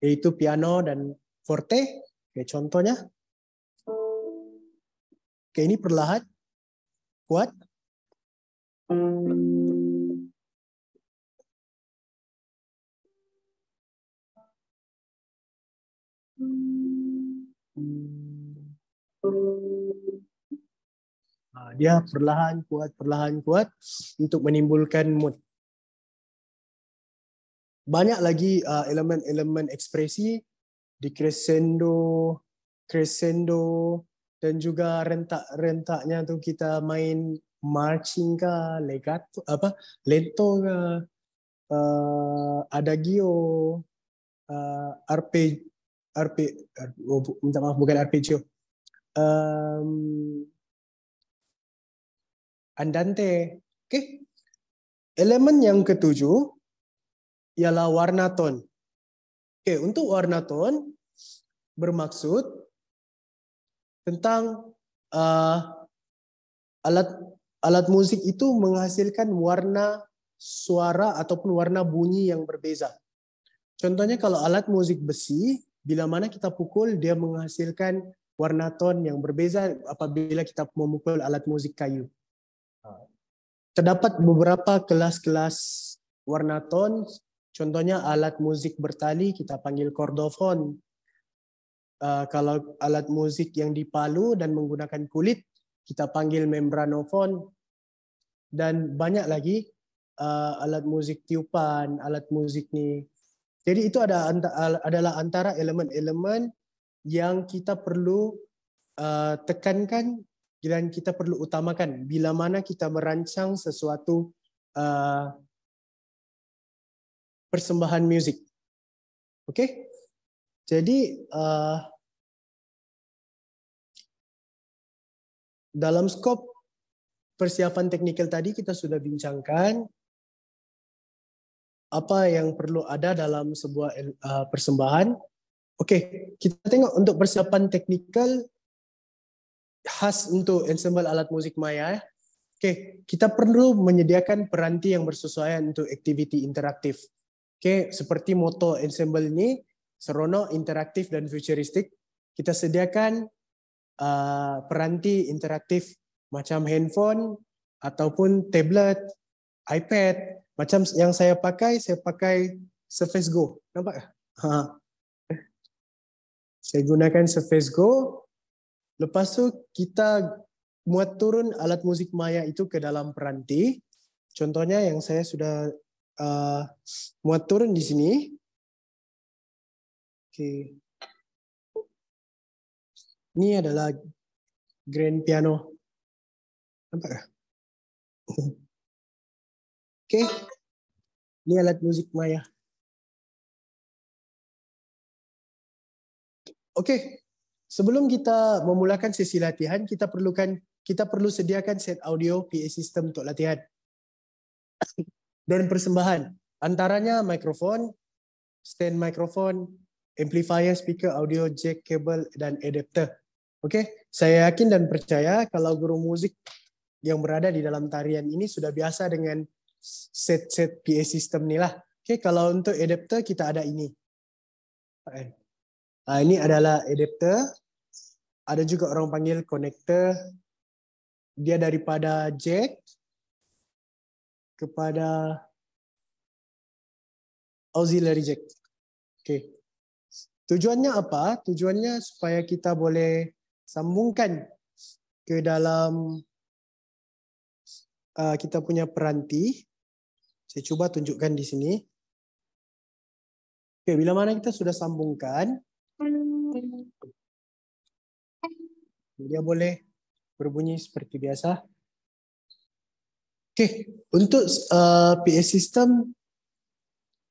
yaitu piano dan forte. Okay, contohnya. Okay, ini perlahan, kuat. Dia perlahan kuat untuk menimbulkan mood. Banyak lagi elemen-elemen ekspresi di crescendo dan juga rentak-rentaknya tu kita main marching ke, legato lento ke, adagio, minta maaf bukan arpeggio. Andante. Okay. Elemen yang ketujuh ialah warna ton. Okay, untuk warna ton bermaksud tentang alat musik itu menghasilkan warna suara ataupun warna bunyi yang berbeza. Contohnya kalau alat musik besi, bila mana kita pukul dia menghasilkan warna ton yang berbeza apabila kita memukul alat musik kayu. Terdapat beberapa kelas-kelas warna ton, contohnya alat musik bertali kita panggil kordofon. Kalau alat musik yang dipalu dan menggunakan kulit, kita panggil membranofon. Dan banyak lagi alat musik tiupan, alat musik ni. Jadi itu adalah antara elemen-elemen yang kita perlu tekankan dan kita perlu utamakan bila mana kita merancang sesuatu persembahan muzik. Okey? Jadi dalam skop persiapan teknikal tadi kita sudah bincangkan apa yang perlu ada dalam sebuah persembahan. Okey, kita tengok untuk persiapan teknikal khas untuk ensemble alat musik maya. Okey, kita perlu menyediakan peranti yang bersesuaian untuk aktiviti interaktif. Okey, seperti moto ensemble ini, seronok, interaktif dan futuristik. Kita sediakan peranti interaktif macam handphone ataupun tablet, iPad. Macam yang saya pakai Surface Go. Nampak tak? Saya gunakan Surface Go. Lepas tu kita muat turun alat musik maya itu ke dalam peranti. Contohnya yang saya sudah muat turun di sini. Okay. Ini adalah grand piano. Nampak tak? Okay. Ini alat musik maya. Okay. Sebelum kita memulakan sesi latihan, kita perlu sediakan set audio PA system untuk latihan. Dan persembahan. Antaranya mikrofon, stand mikrofon, amplifier, speaker, audio, jack, kabel dan adapter. Okay. Saya yakin dan percaya kalau guru musik yang berada di dalam tarian ini sudah biasa dengan set-set PA system ni lah. Okay. Kalau untuk adapter kita ada ini. Ini adalah adapter. Ada juga orang panggil connector. Dia daripada jack kepada auxiliary jack. Okay. Tujuannya apa? Tujuannya supaya kita boleh sambungkan ke dalam kita punya peranti. Saya cuba tunjukkan di sini. Oke, bila mana kita sudah sambungkan, dia boleh berbunyi seperti biasa. Oke, untuk PA system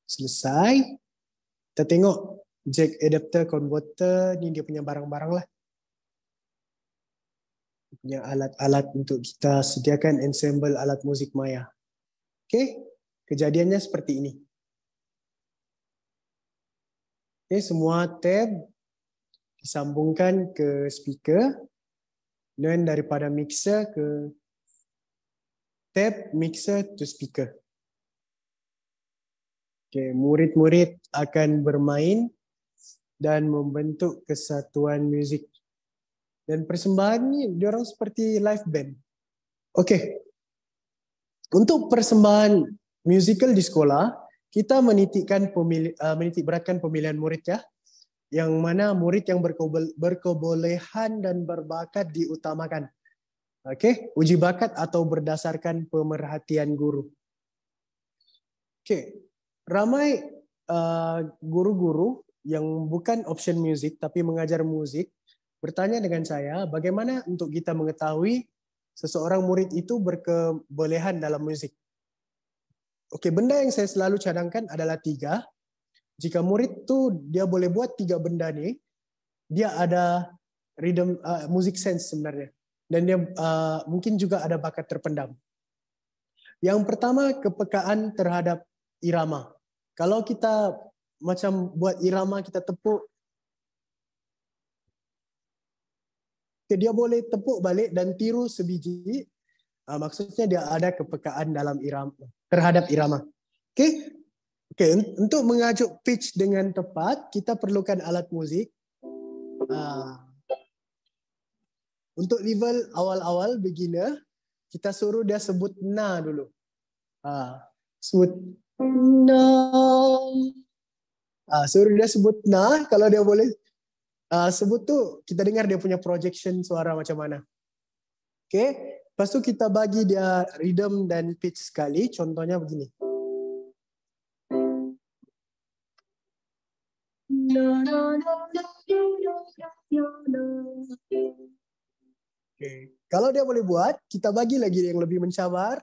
selesai. Kita tengok jack adapter converter, ni dia punya barang-barang lah. Punya alat-alat untuk kita sediakan ensemble alat muzik maya. Oke, kejadiannya seperti ini. Oke, semua tab disambungkan ke speaker. Dan daripada mixer ke tab mixer to speaker. Okay, murid-murid akan bermain dan membentuk kesatuan muzik. Dan persembahan ni diorang seperti live band. Okay. Untuk persembahan musical di sekolah, kita menitik beratkan pemilihan murid ya. Yang mana murid yang berkebolehan dan berbakat diutamakan. Okey, uji bakat atau berdasarkan pemerhatian guru. Okey, ramai guru-guru yang bukan option music tapi mengajar musik bertanya dengan saya, bagaimana untuk kita mengetahui seseorang murid itu berkebolehan dalam musik. Okey, benda yang saya selalu cadangkan adalah 3. Jika murid tu dia boleh buat 3 benda ni, dia ada rhythm music sense sebenarnya, dan dia mungkin juga ada bakat terpendam. Yang pertama, kepekaan terhadap irama. Kalau kita macam buat irama, kita tepuk, dia boleh tepuk balik dan tiru sebiji. Maksudnya dia ada kepekaan dalam irama, terhadap irama. Okey. Okay, untuk mengajuk pitch dengan tepat, kita perlukan alat muzik. Untuk level awal-awal beginner, kita suruh dia sebut na dulu. Sebut na. Suruh dia sebut na. Kalau dia boleh sebut tu, kita dengar dia punya projection suara macam mana. Okay. Lepas tu kita bagi dia rhythm dan pitch sekali. Contohnya begini. Okay. Kalau dia boleh buat, kita bagi lagi yang lebih mencabar.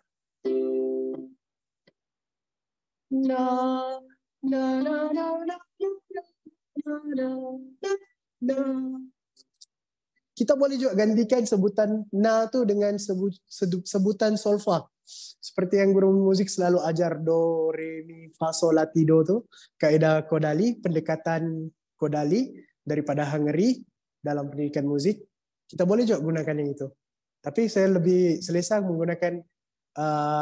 Kita boleh juga gantikan sebutan na tu dengan sebutan solfa. Seperti yang guru musik selalu ajar, do, re, mi, fa, sol, la, ti, do tu. Kaedah kodali, pendekatan kodali daripada Hungary dalam pendidikan musik. Kita boleh juga gunakan yang itu. Tapi saya lebih selesa menggunakan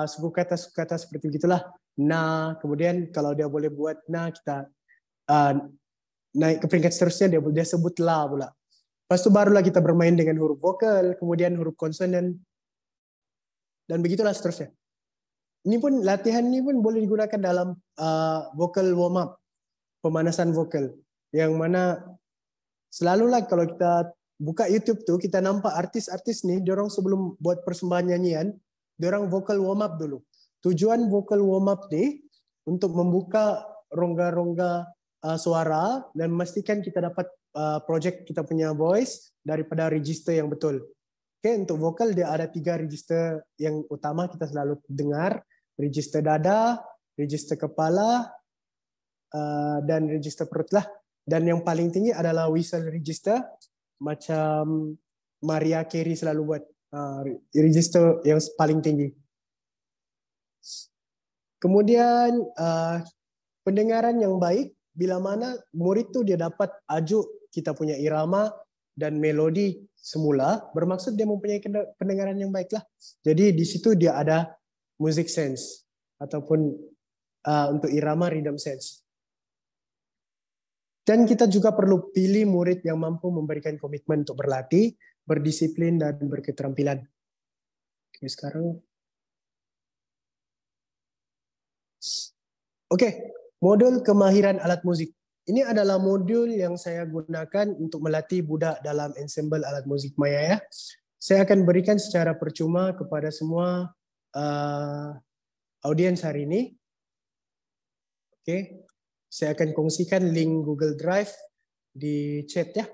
suku kata seperti begitulah. Na, kemudian kalau dia boleh buat na, kita naik ke peringkat seterusnya, dia sebut la pula. Lepas tu barulah kita bermain dengan huruf vokal, kemudian huruf konsonan, dan begitulah seterusnya. Ini pun latihan ini pun boleh digunakan dalam vocal warm up, pemanasan vokal, yang mana selalulah kalau kita buka YouTube tu, kita nampak artis-artis ni, diorang sebelum buat persembahan nyanyian, diorang vocal warm up dulu. Tujuan vocal warm up ni untuk membuka rongga-rongga suara dan memastikan kita dapat project kita punya voice daripada register yang betul. Okay, untuk vokal dia ada 3 register yang utama kita selalu dengar. Register dada, register kepala, dan register perut lah. Dan yang paling tinggi adalah whistle register, macam Mariah Carey selalu buat, register yang paling tinggi. Kemudian pendengaran yang baik, bila mana murid tu dia dapat ajuk kita punya irama dan melodi semula, bermaksud dia mempunyai pendengaran yang baik lah. Jadi di situ dia ada music sense ataupun untuk irama rhythm sense. Dan kita juga perlu pilih murid yang mampu memberikan komitmen untuk berlatih, berdisiplin dan berketerampilan. Oke, sekarang. Oke, modul kemahiran alat musik. Ini adalah modul yang saya gunakan untuk melatih budak dalam ensemble alat musik maya ya. Saya akan berikan secara percuma kepada semua audiens hari ini. Oke. Saya akan kongsikan link Google Drive di chat ya.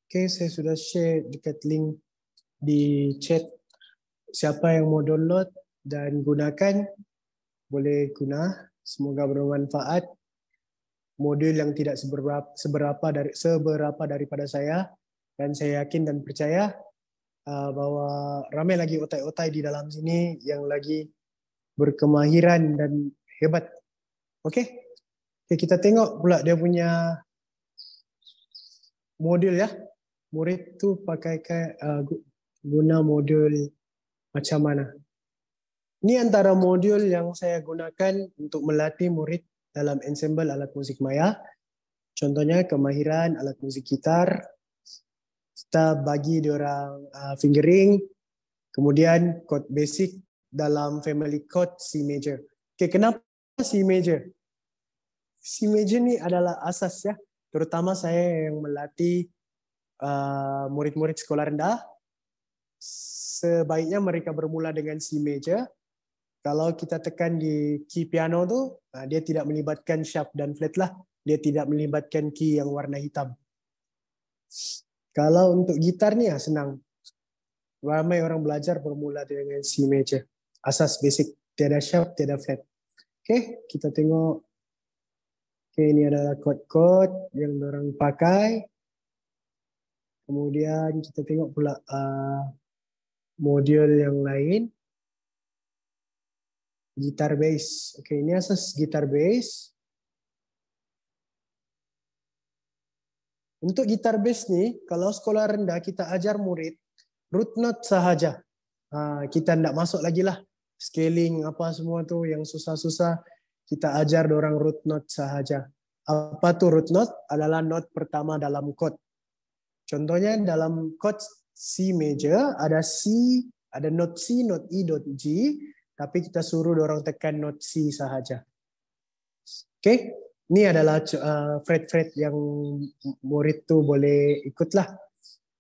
Oke, saya sudah share dekat link di chat. Siapa yang mau download dan gunakan, boleh guna. Semoga bermanfaat. Modul yang tidak seberapa daripada saya, dan saya yakin dan percaya bahwa ramai lagi otai-otai di dalam sini yang lagi berkemahiran dan hebat. Oke, kita tengok pula dia punya modul ya. Murid tu pakai guna modul macam mana. Ini antara modul yang saya gunakan untuk melatih murid dalam ensemble alat musik maya. Contohnya kemahiran alat musik gitar. Kita bagi diorang fingering, kemudian chord basic dalam family chord C major. Oke, kenapa C major? C major ni adalah asas ya. Terutama saya yang melatih murid-murid sekolah rendah, sebaiknya mereka bermula dengan C major. Kalau kita tekan di key piano tu, dia tidak melibatkan sharp dan flat lah. Dia tidak melibatkan key yang warna hitam. Kalau untuk gitar ni senang. Ramai orang belajar bermula dengan C major. Asas basic, tiada sharp, tiada flat. Oke, kita tengok. Oke, ini adalah chord-chord yang orang pakai. Kemudian kita tengok pula modul yang lain. Gitar bass. Oke, ini asas gitar bass. Untuk gitar bass ni, kalau sekolah rendah kita ajar murid root note sahaja. Kita tidak masuk lagi lah scaling apa semua tu yang susah-susah. Kita ajar orang root note sahaja. Apa tu root note? Adalah note pertama dalam chord. Contohnya dalam chord C major ada C, ada note C, note E, note G, tapi kita suruh orang tekan note C sahaja. Oke, ini adalah fret-fret yang murid tu boleh ikutlah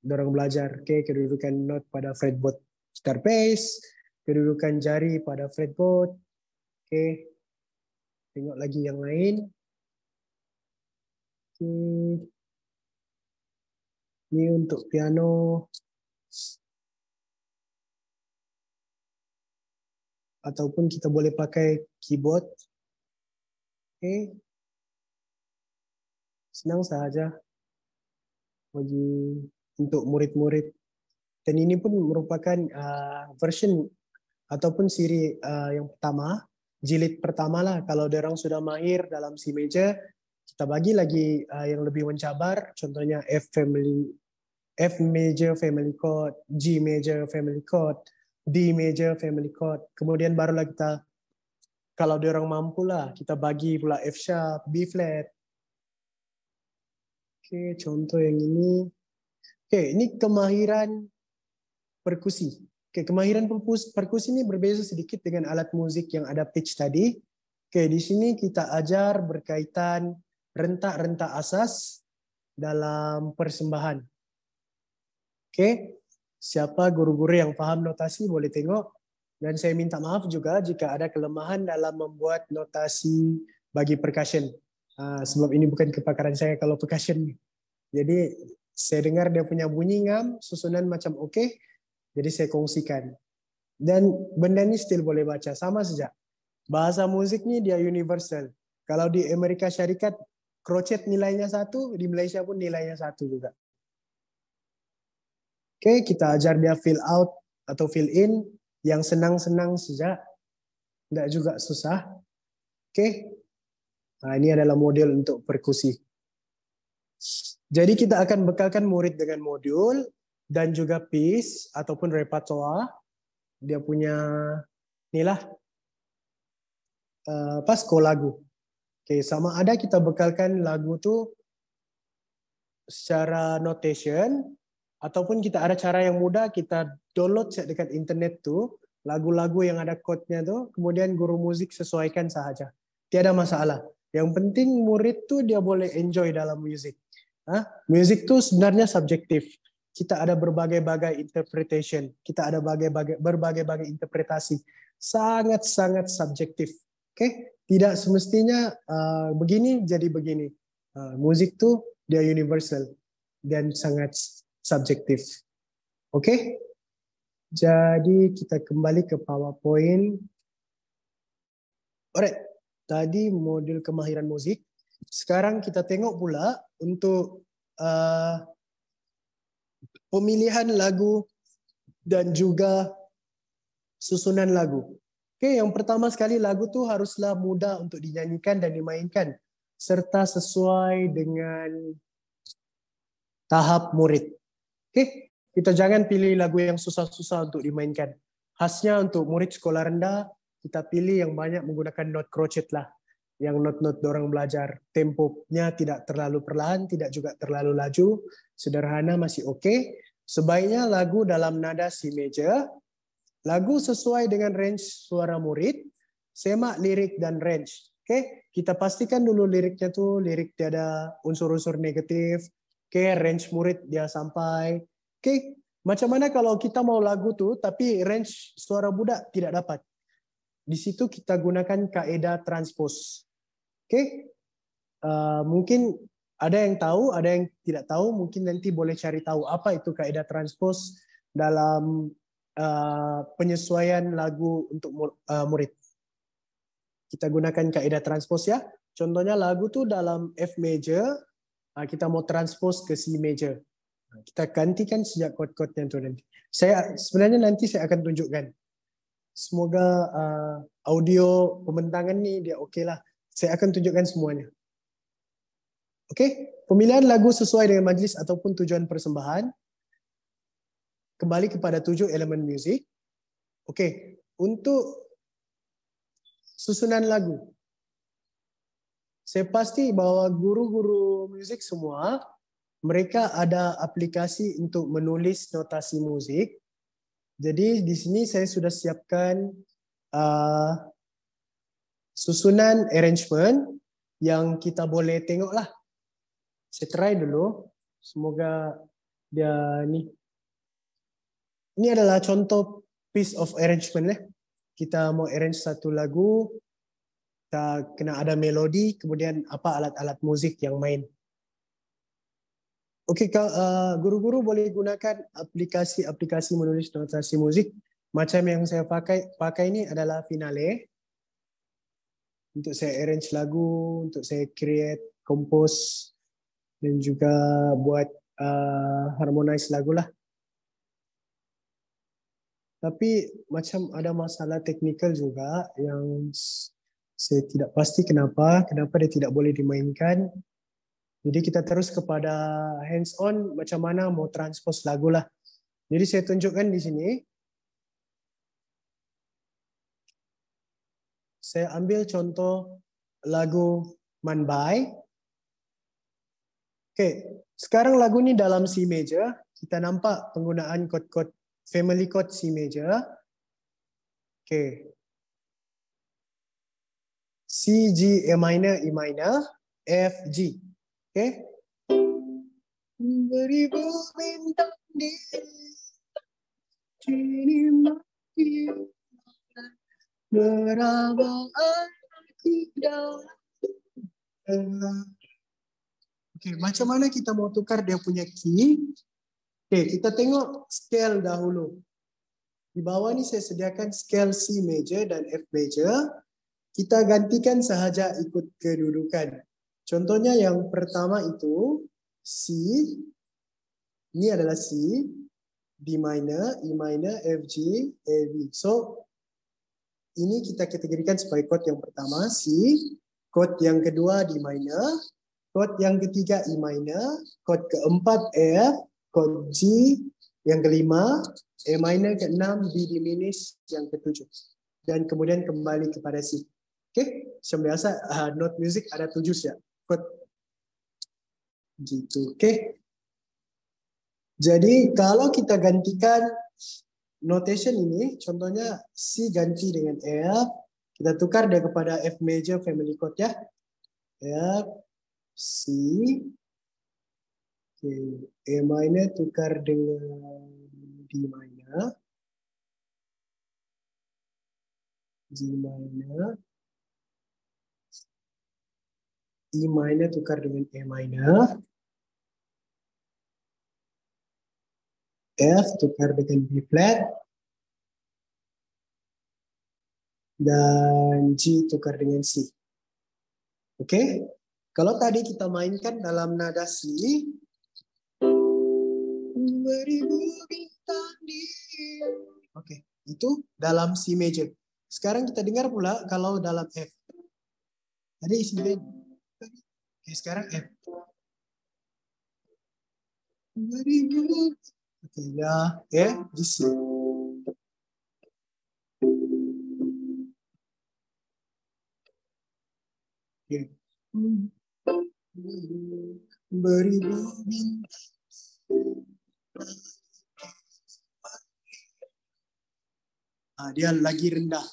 orang belajar. Oke, kedudukan note pada fretboard gitar bass, kedudukan jari pada fretboard. Oke, tengok lagi yang lain. Oke. Ini untuk piano ataupun kita boleh pakai keyboard. Oke. Senang sahaja bagi untuk murid-murid. Dan ini pun merupakan version ataupun siri yang pertama, jilid pertama lah. Kalau orang sudah mahir dalam C major, kita bagi lagi yang lebih mencabar. Contohnya F major family chord, G major family chord, D major family chord. Kemudian barulah kita, kalau dia orang mampu lah, kita bagi pula F sharp, B flat. Oke, contoh yang ini. Oke, ini kemahiran perkusi. Oke, kemahiran perkusi ini berbeza sedikit dengan alat musik yang ada pitch tadi. Oke, di sini kita ajar berkaitan rentak-rentak asas dalam persembahan. Oke, siapa guru-guru yang paham notasi boleh tengok. Dan saya minta maaf juga jika ada kelemahan dalam membuat notasi bagi percussion. Sebab ini bukan kepakaran saya kalau percussion. Jadi saya dengar dia punya bunyi ngam, susunan macam oke. Jadi saya kongsikan. Dan benda ni still boleh baca, sama saja. Bahasa musik ni dia universal. Kalau di Amerika Syarikat, crochet nilainya 1, di Malaysia pun nilainya 1 juga. Oke, kita ajar dia fill out atau fill in yang senang-senang saja. Tidak juga susah. Oke. Ini adalah model untuk perkusi. Jadi kita akan bekalkan murid dengan modul dan juga piece ataupun repertoire. Dia punya inilah score lagu. Oke, sama ada kita bekalkan lagu tu secara notation ataupun kita ada cara yang mudah, kita download dekat internet tu lagu-lagu yang ada chord-nya tu, kemudian guru musik sesuaikan sahaja. Tiada masalah. Yang penting murid tu dia boleh enjoy dalam musik. Musik tu sebenarnya subjektif. Kita ada berbagai-bagai interpretation. Kita ada berbagai-bagai interpretasi. Sangat-sangat subjektif. Okay? tidak semestinya begini jadi begini. Musik tuh dia universal dan sangat subjektif. Oke? Jadi kita kembali ke PowerPoint. Alright, tadi modul kemahiran musik. Sekarang kita tengok pula untuk pemilihan lagu dan juga susunan lagu. Oke, yang pertama sekali lagu tuh haruslah mudah untuk dinyanyikan dan dimainkan serta sesuai dengan tahap murid. Oke, kita jangan pilih lagu yang susah-susah untuk dimainkan. Khasnya untuk murid sekolah rendah, kita pilih yang banyak menggunakan not crochet lah. Yang not-not dorang belajar. Temponya tidak terlalu perlahan, tidak juga terlalu laju. Sederhana masih oke. Sebaiknya lagu dalam nada C major. Lagu sesuai dengan range suara murid. Semak lirik dan range. Oke, kita pastikan dulu liriknya tuh lirik dia ada unsur-unsur negatif. Oke, range murid dia sampai. Oke, macam mana kalau kita mau lagu tuh tapi range suara budak tidak dapat? Di situ kita gunakan kaedah transpose. Oke, mungkin ada yang tahu, ada yang tidak tahu. Mungkin nanti boleh cari tahu apa itu kaedah transpose dalam penyesuaian lagu untuk murid. Kita gunakan kaedah transpose ya. Contohnya lagu tuh dalam F major, kita mau transpose ke C major. Kita gantikan sejak chord-chordnya itu nanti. Sebenarnya nanti saya akan tunjukkan. Semoga audio pembentangan nih dia oke lah. Saya akan tunjukkan semuanya. Oke, pemilihan lagu sesuai dengan majlis ataupun tujuan persembahan. Kembali kepada 7 elemen musik. Oke, untuk susunan lagu. Saya pasti bahwa guru-guru musik semua mereka ada aplikasi untuk menulis notasi musik. Jadi di sini saya sudah siapkan susunan arrangement yang kita boleh tengok lah. Saya try dulu. Semoga dia ni. Ini adalah contoh piece of arrangement. Kita mau arrange satu lagu, kita kena ada melodi, kemudian apa alat-alat musik yang main. Oke, guru-guru boleh gunakan aplikasi menulis notasi musik. Macam yang saya pakai ini adalah Finale. Untuk saya arrange lagu, untuk saya create, compose, dan juga buat harmonize lagu lah. Tapi macam ada masalah teknikal juga yang saya tidak pasti kenapa dia tidak boleh dimainkan. Jadi kita terus kepada hands on macam mana mau transpose lagu lah. Jadi saya tunjukkan di sini. Saya ambil contoh lagu Manbai. Oke, sekarang lagu ini dalam C major. Kita nampak penggunaan chord family chord C major. Oke. C, G, A minor, E minor, F, G. Oke. Beribu bintang di sini mati berabang aku dalam. Oke, macam mana kita mau tukar dia punya key? Oke, kita tengok scale dahulu. Di bawah ni saya sediakan scale C major dan F major. Kita gantikan sahaja ikut kedudukan. Contohnya yang pertama itu C. Ini adalah C, D minor, E minor, F, G, A, B. So, ini kita kategorikan sebagai chord yang pertama C, chord yang kedua D minor, chord yang ketiga E minor, chord keempat F, chord G yang kelima, A minor keenam, B diminished yang ketujuh. Dan kemudian kembali kepada C. Oke, macam biasa note music ada 7 ya. Chord. Gitu, oke. Jadi kalau kita gantikan notation ini, contohnya C ganti dengan F, kita tukar dia kepada F major family chord ya. F, C, A minor tukar dengan D minor, G minor, E minor tukar dengan A minor. F tukar dengan B flat. Dan G tukar dengan C. Oke? Kalau tadi kita mainkan dalam nada C, beribu bintang di... Oke, itu dalam C major. Sekarang kita dengar pula kalau dalam F. Tadi isi B. Oke, sekarang F. Oke, ya F di C. Oke. Beribu bintang. Dia lagi rendah.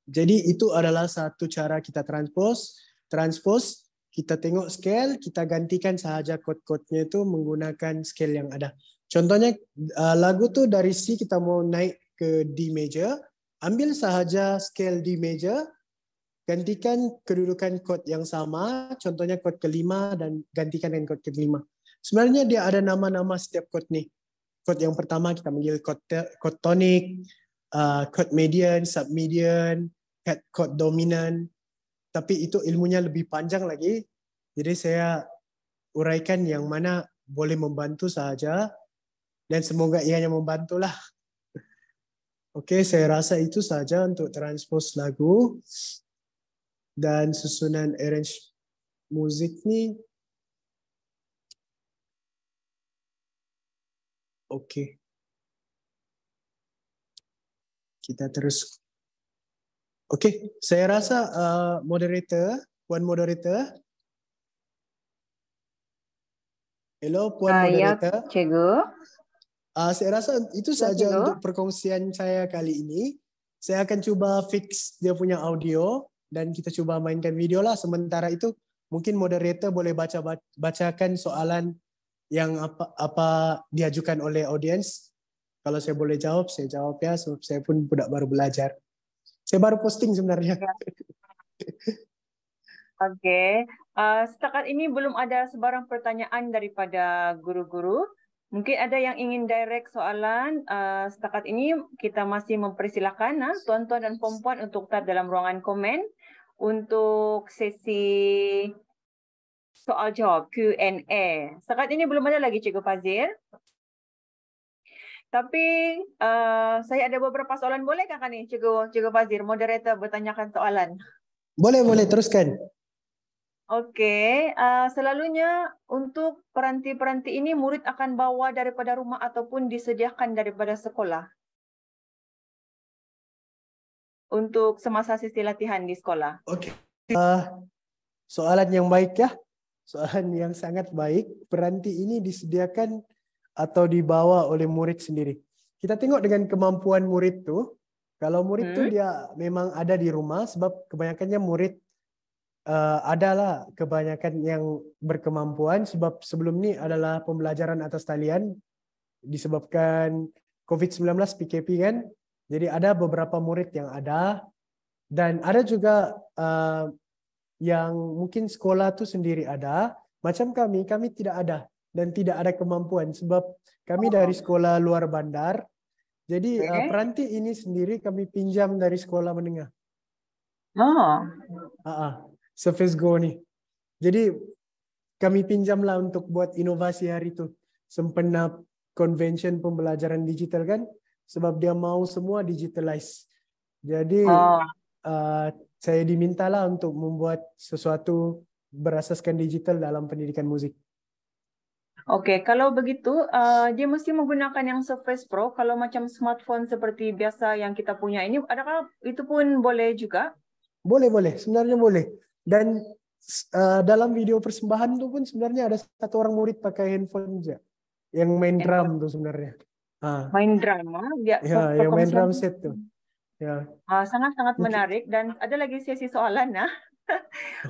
Jadi itu adalah satu cara kita transpose. Kita tengok scale, kita gantikan sahaja chord-chordnya itu menggunakan scale yang ada. Contohnya lagu tuh dari C kita mau naik ke D major, ambil sahaja scale D major, gantikan kedudukan chord yang sama, contohnya chord kelima dan gantikan dengan chord kelima. Sebenarnya dia ada nama-nama setiap chord nih. Chord yang pertama kita panggil chord tonic, chord median, submedian, chord dominant. Tapi itu ilmunya lebih panjang lagi. Jadi saya uraikan yang mana boleh membantu saja. Dan semoga ianya membantulah. Oke, saya rasa itu saja untuk transpose lagu. Dan susunan arrange musik nih. Oke. Kita terus. Oke, saya rasa Puan Moderator. Hello, Puan Moderator. Ya, Cikgu. Saya rasa itu Ya, saja Cikgu. untuk perkongsian saya kali ini. Saya akan coba fix dia punya audio dan kita coba mainkan video lah. Sementara itu mungkin moderator boleh bacakan soalan yang apa diajukan oleh audiens. Kalau saya boleh jawab, saya jawab ya. Sebab saya pun budak baru belajar. Saya baru posting sebenarnya. Ya. Oke, setakat ini belum ada sebarang pertanyaan daripada guru-guru. Mungkin ada yang ingin direct soalan. Setakat ini kita masih mempersilakan tuan-tuan dan puan-puan untuk tab dalam ruangan komen untuk sesi soal jawab Q&A. Setakat ini belum ada lagi Cikgu Fazil. Tapi saya ada beberapa soalan, bolehkah kan nih Cikgu Fazil, moderator bertanyakan soalan? Boleh, teruskan. Okey, selalunya untuk peranti-peranti ini murid akan bawa daripada rumah ataupun disediakan daripada sekolah untuk semasa sesi latihan di sekolah. Okey. Soalan yang baik ya. Soalan yang sangat baik. Peranti ini disediakan atau dibawa oleh murid sendiri. Kita tengok dengan kemampuan murid tu. Kalau murid tu dia memang ada di rumah sebab kebanyakannya murid adalah kebanyakan yang berkemampuan sebab sebelum ni adalah pembelajaran atas talian disebabkan COVID-19 PKP kan. Jadi ada beberapa murid yang ada dan ada juga yang mungkin sekolah tu sendiri ada. Macam kami tidak ada dan tidak ada kemampuan sebab kami dari sekolah luar bandar. Jadi peranti ini sendiri kami pinjam dari sekolah menengah. Surface Go ni. Jadi kami pinjamlah untuk buat inovasi hari itu. Sempena convention pembelajaran digital kan. Sebab dia mau semua digitalize. Jadi saya dimintalah untuk membuat sesuatu berasaskan digital dalam pendidikan musik. Okey, kalau begitu dia mesti menggunakan yang Surface Pro. Kalau macam smartphone seperti biasa yang kita punya ini, adakah itu pun boleh juga? Boleh. Sebenarnya boleh. Dan dalam video persembahan itu pun sebenarnya ada satu orang murid pakai handphone saja. Yang main drum tu sebenarnya. Main drum, ya, yang main drum set tu. Ya. Sangat-sangat menarik dan ada lagi sesi soalan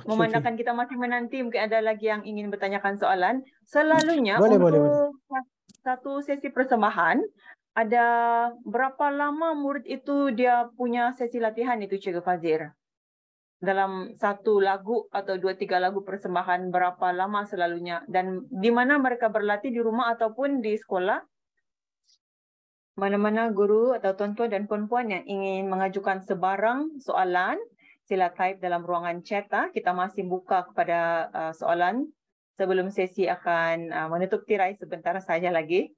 memandangkan kita masih menanti, mungkin ada lagi yang ingin bertanyakan soalan. Selalunya boleh. Satu sesi persembahan ada berapa lama murid itu dia punya sesi latihan itu Cikgu Fazir? dalam satu lagu atau 2-3 lagu persembahan berapa lama selalunya? Dan di mana mereka berlatih, di rumah ataupun di sekolah? Mana-mana guru atau tuan-tuan dan puan-puan yang ingin mengajukan sebarang soalan, sila type dalam ruangan chat. Kita masih buka kepada soalan sebelum sesi akan menutup tirai sebentar saja lagi.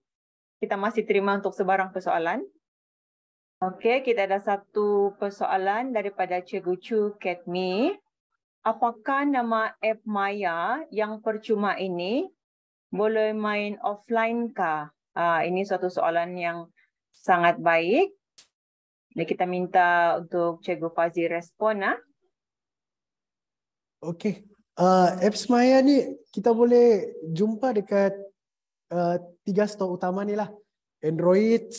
Kita masih terima untuk sebarang persoalan. Okey, kita ada satu persoalan daripada Cikgu Chu Ketmi. Apakah nama app Maya yang percuma ini boleh main offline kah? Ini suatu soalan yang sangat baik. Jadi kita minta untuk Cikgu Fazil respon. Okey. Apps Maya ni kita boleh jumpa dekat 3 store utama ni lah. Android,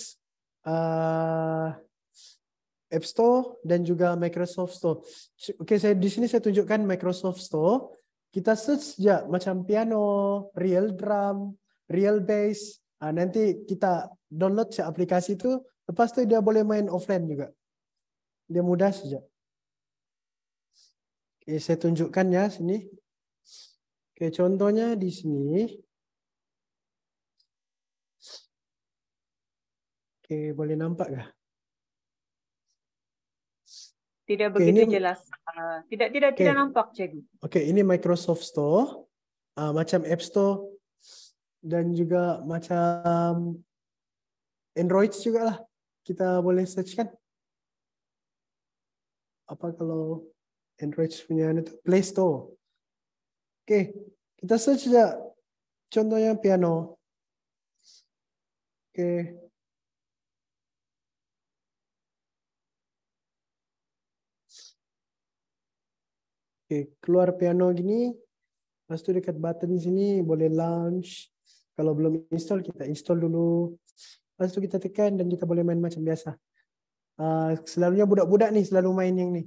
App Store dan juga Microsoft Store. Okey, di sini saya tunjukkan Microsoft Store. Kita search saja macam piano, real drum, real bass. Nanti kita download si aplikasi tu. Lepas tu dia boleh main offline juga. Dia mudah saja. Okey, saya tunjukkan ya sini. Okey, contohnya di sini. Okey, boleh nampak kah? Tidak begitu jelas. Tidak nampak, Cikgu. Okey, ini Microsoft Store. Macam App Store dan juga macam Android juga lah. Kita boleh search kan. Apa kalau Android punya itu Play Store. Okey, kita search saja. Contohnya piano. Okey. Okey, keluar piano gini. Lepas tu dekat button sini boleh launch. Kalau belum install, kita install dulu. Lepas tu kita tekan dan kita boleh main macam biasa. Selalunya budak-budak ni selalu main yang ni.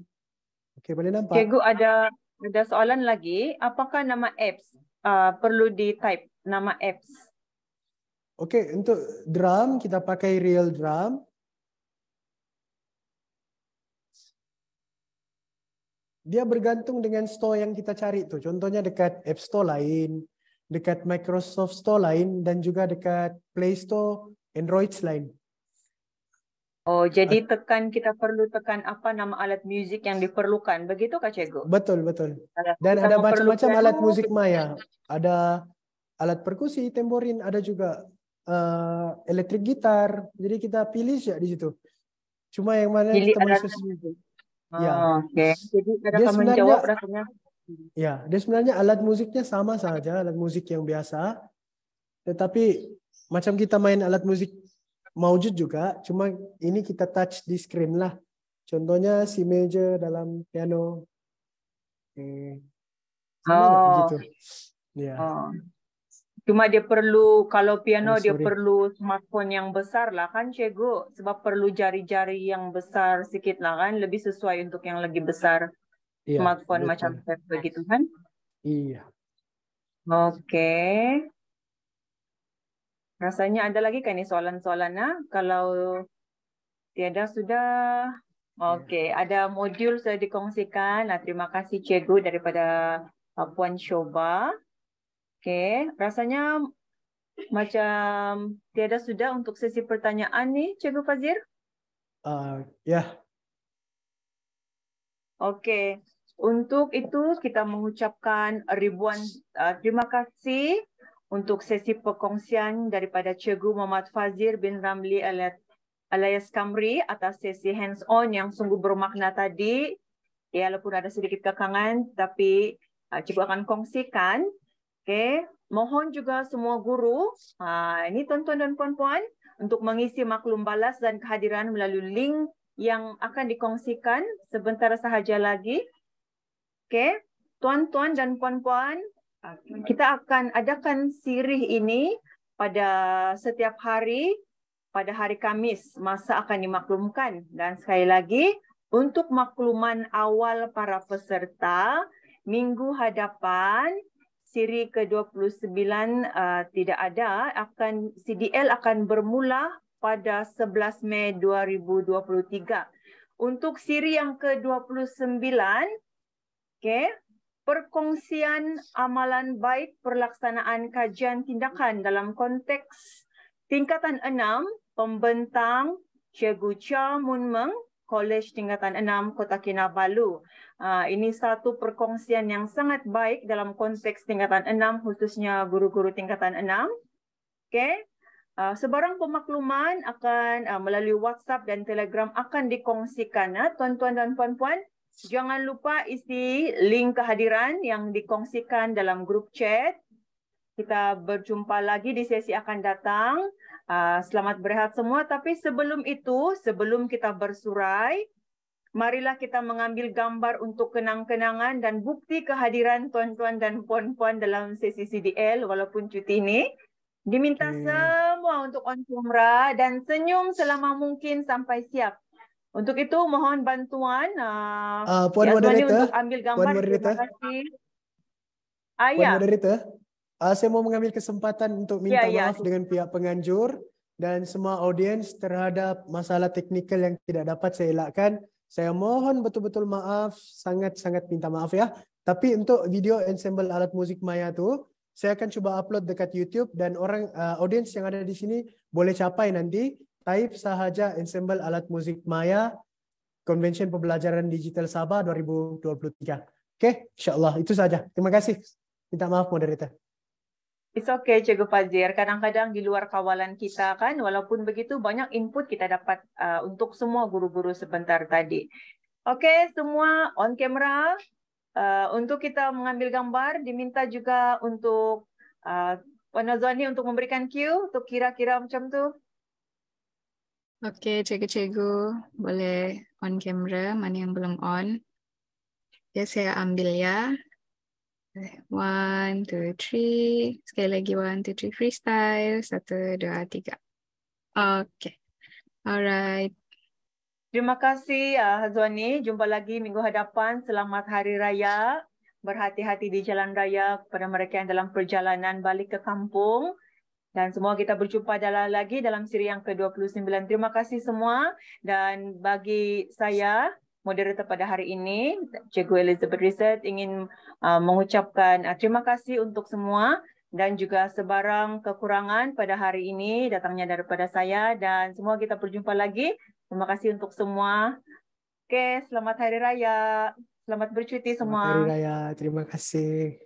Okey, boleh nampak? Cikgu ada soalan lagi. Apakah nama apps? Perlu di-type nama apps. Okey, untuk drum kita pakai real drum. Dia bergantung dengan store yang kita cari tu. Contohnya dekat App Store lain, dekat Microsoft Store lain dan juga dekat Play Store Android lain. Oh, jadi kita perlu tekan apa nama alat muzik yang diperlukan. Begitu kah, Cikgu? Betul. Dan ada macam-macam alat muzik Maya. Ada alat perkusi, tamborin, ada juga elektrik gitar. Jadi kita pilih saja di situ. Cuma yang mana pilih kita alat masuk. muzik. Ya. Okey. Jadi Dia akan menjawab rasanya. Ya, dia sebenarnya alat musiknya sama saja, alat musik yang biasa. Tetapi macam kita main alat musik maujud juga, cuma ini kita touch di screen lah. Contohnya C major dalam piano. Sama tak begitu? Ya. Cuma dia perlu, kalau piano dia perlu smartphone yang besar lah kan, Cikgu? Sebab perlu jari-jari yang besar sikit lah kan, lebih sesuai untuk yang lagi besar. Iya, Smartphone betul. macam begitu kan? Iya. Okey. Rasanya ada lagi kan ni soalan-soalan? Kalau tiada sudah. Okey, ada modul sudah dikongsikan. Terima kasih Cikgu daripada Puan Shoba. Okey, rasanya macam tiada sudah untuk sesi pertanyaan ni, Cikgu Fazil? Ya. Okey, untuk itu kita mengucapkan ribuan terima kasih untuk sesi perkongsian daripada Cikgu Muhammad Fazil bin Ramli alias Kamri atas sesi hands-on yang sungguh bermakna tadi. Walaupun ada sedikit kekangan, tapi Cikgu akan kongsikan. Okey, mohon juga semua guru, ini tuan-tuan dan puan-puan, untuk mengisi maklum balas dan kehadiran melalui link yang akan dikongsikan sebentar sahaja lagi. Okey, tuan-tuan dan puan-puan, kita akan adakan sirih ini pada setiap hari, pada hari Khamis, masa akan dimaklumkan. Dan sekali lagi, untuk makluman awal para peserta, minggu hadapan, siri ke-29 tidak ada, CDL akan bermula pada 11 Mei 2023. Untuk siri yang ke-29, Okey. Perkongsian amalan baik pelaksanaan kajian tindakan dalam konteks tingkatan 6 pembentang Cikgu Chia Mun Meng, Kolej Tingkatan 6 Kota Kinabalu. Ini satu perkongsian yang sangat baik dalam konteks tingkatan 6 khususnya guru-guru tingkatan 6. Okey. Sebarang pemakluman akan melalui WhatsApp dan Telegram akan dikongsikan, tuan-tuan dan puan-puan. Jangan lupa isi link kehadiran yang dikongsikan dalam grup chat. Kita berjumpa lagi di sesi akan datang. Selamat berehat semua. Tapi sebelum itu, sebelum kita bersurai, marilah kita mengambil gambar untuk kenang-kenangan dan bukti kehadiran tuan-tuan dan puan-puan dalam sesi CDL walaupun cuti ini. Diminta semua untuk on kamera dan senyum selama mungkin sampai siap. Untuk itu mohon bantuan Puan Moderator, untuk ambil gambar. Puan Moderator, Terima kasih. Puan Moderator, saya mau mengambil kesempatan untuk minta maaf dengan pihak penganjur dan semua audiens terhadap masalah teknikal yang tidak dapat saya elakkan. Saya mohon betul-betul maaf, sangat-sangat minta maaf ya. Tapi untuk video ensemble alat musik Maya tu, saya akan cuba upload dekat YouTube dan orang audiens yang ada di sini boleh capai nanti. Type sahaja ensemble alat musik Maya Convention Pembelajaran Digital Sabah 2023. Okey, insya-Allah itu saja. Terima kasih. Minta maaf moderator. It's okay Cikgu Fazir. Kadang-kadang di luar kawalan kita kan, walaupun begitu banyak input kita dapat untuk semua guru-guru sebentar tadi. Okey, semua on camera. Untuk kita mengambil gambar, diminta juga untuk Puan Nazwani untuk memberikan cue untuk kira-kira macam tu. Okey, cikgu-cikgu boleh on camera, mana yang belum on. Ya, saya ambil ya. 1, 2, 3. Sekali lagi 1, 2, 3 freestyle. 1, 2, 3. Okey. Alright. Terima kasih Hazwani. Jumpa lagi minggu hadapan. Selamat Hari Raya. Berhati-hati di jalan raya kepada mereka yang dalam perjalanan balik ke kampung. Dan semua kita berjumpa lagi dalam siri yang ke-29. Terima kasih semua. Dan bagi saya, moderator pada hari ini, Cikgu Elizabeth Reset ingin mengucapkan terima kasih untuk semua dan juga sebarang kekurangan pada hari ini datangnya daripada saya dan semua kita berjumpa lagi. Terima kasih untuk semua. Oke, selamat Hari Raya. Selamat bercuti semua. Selamat Hari Raya. Terima kasih.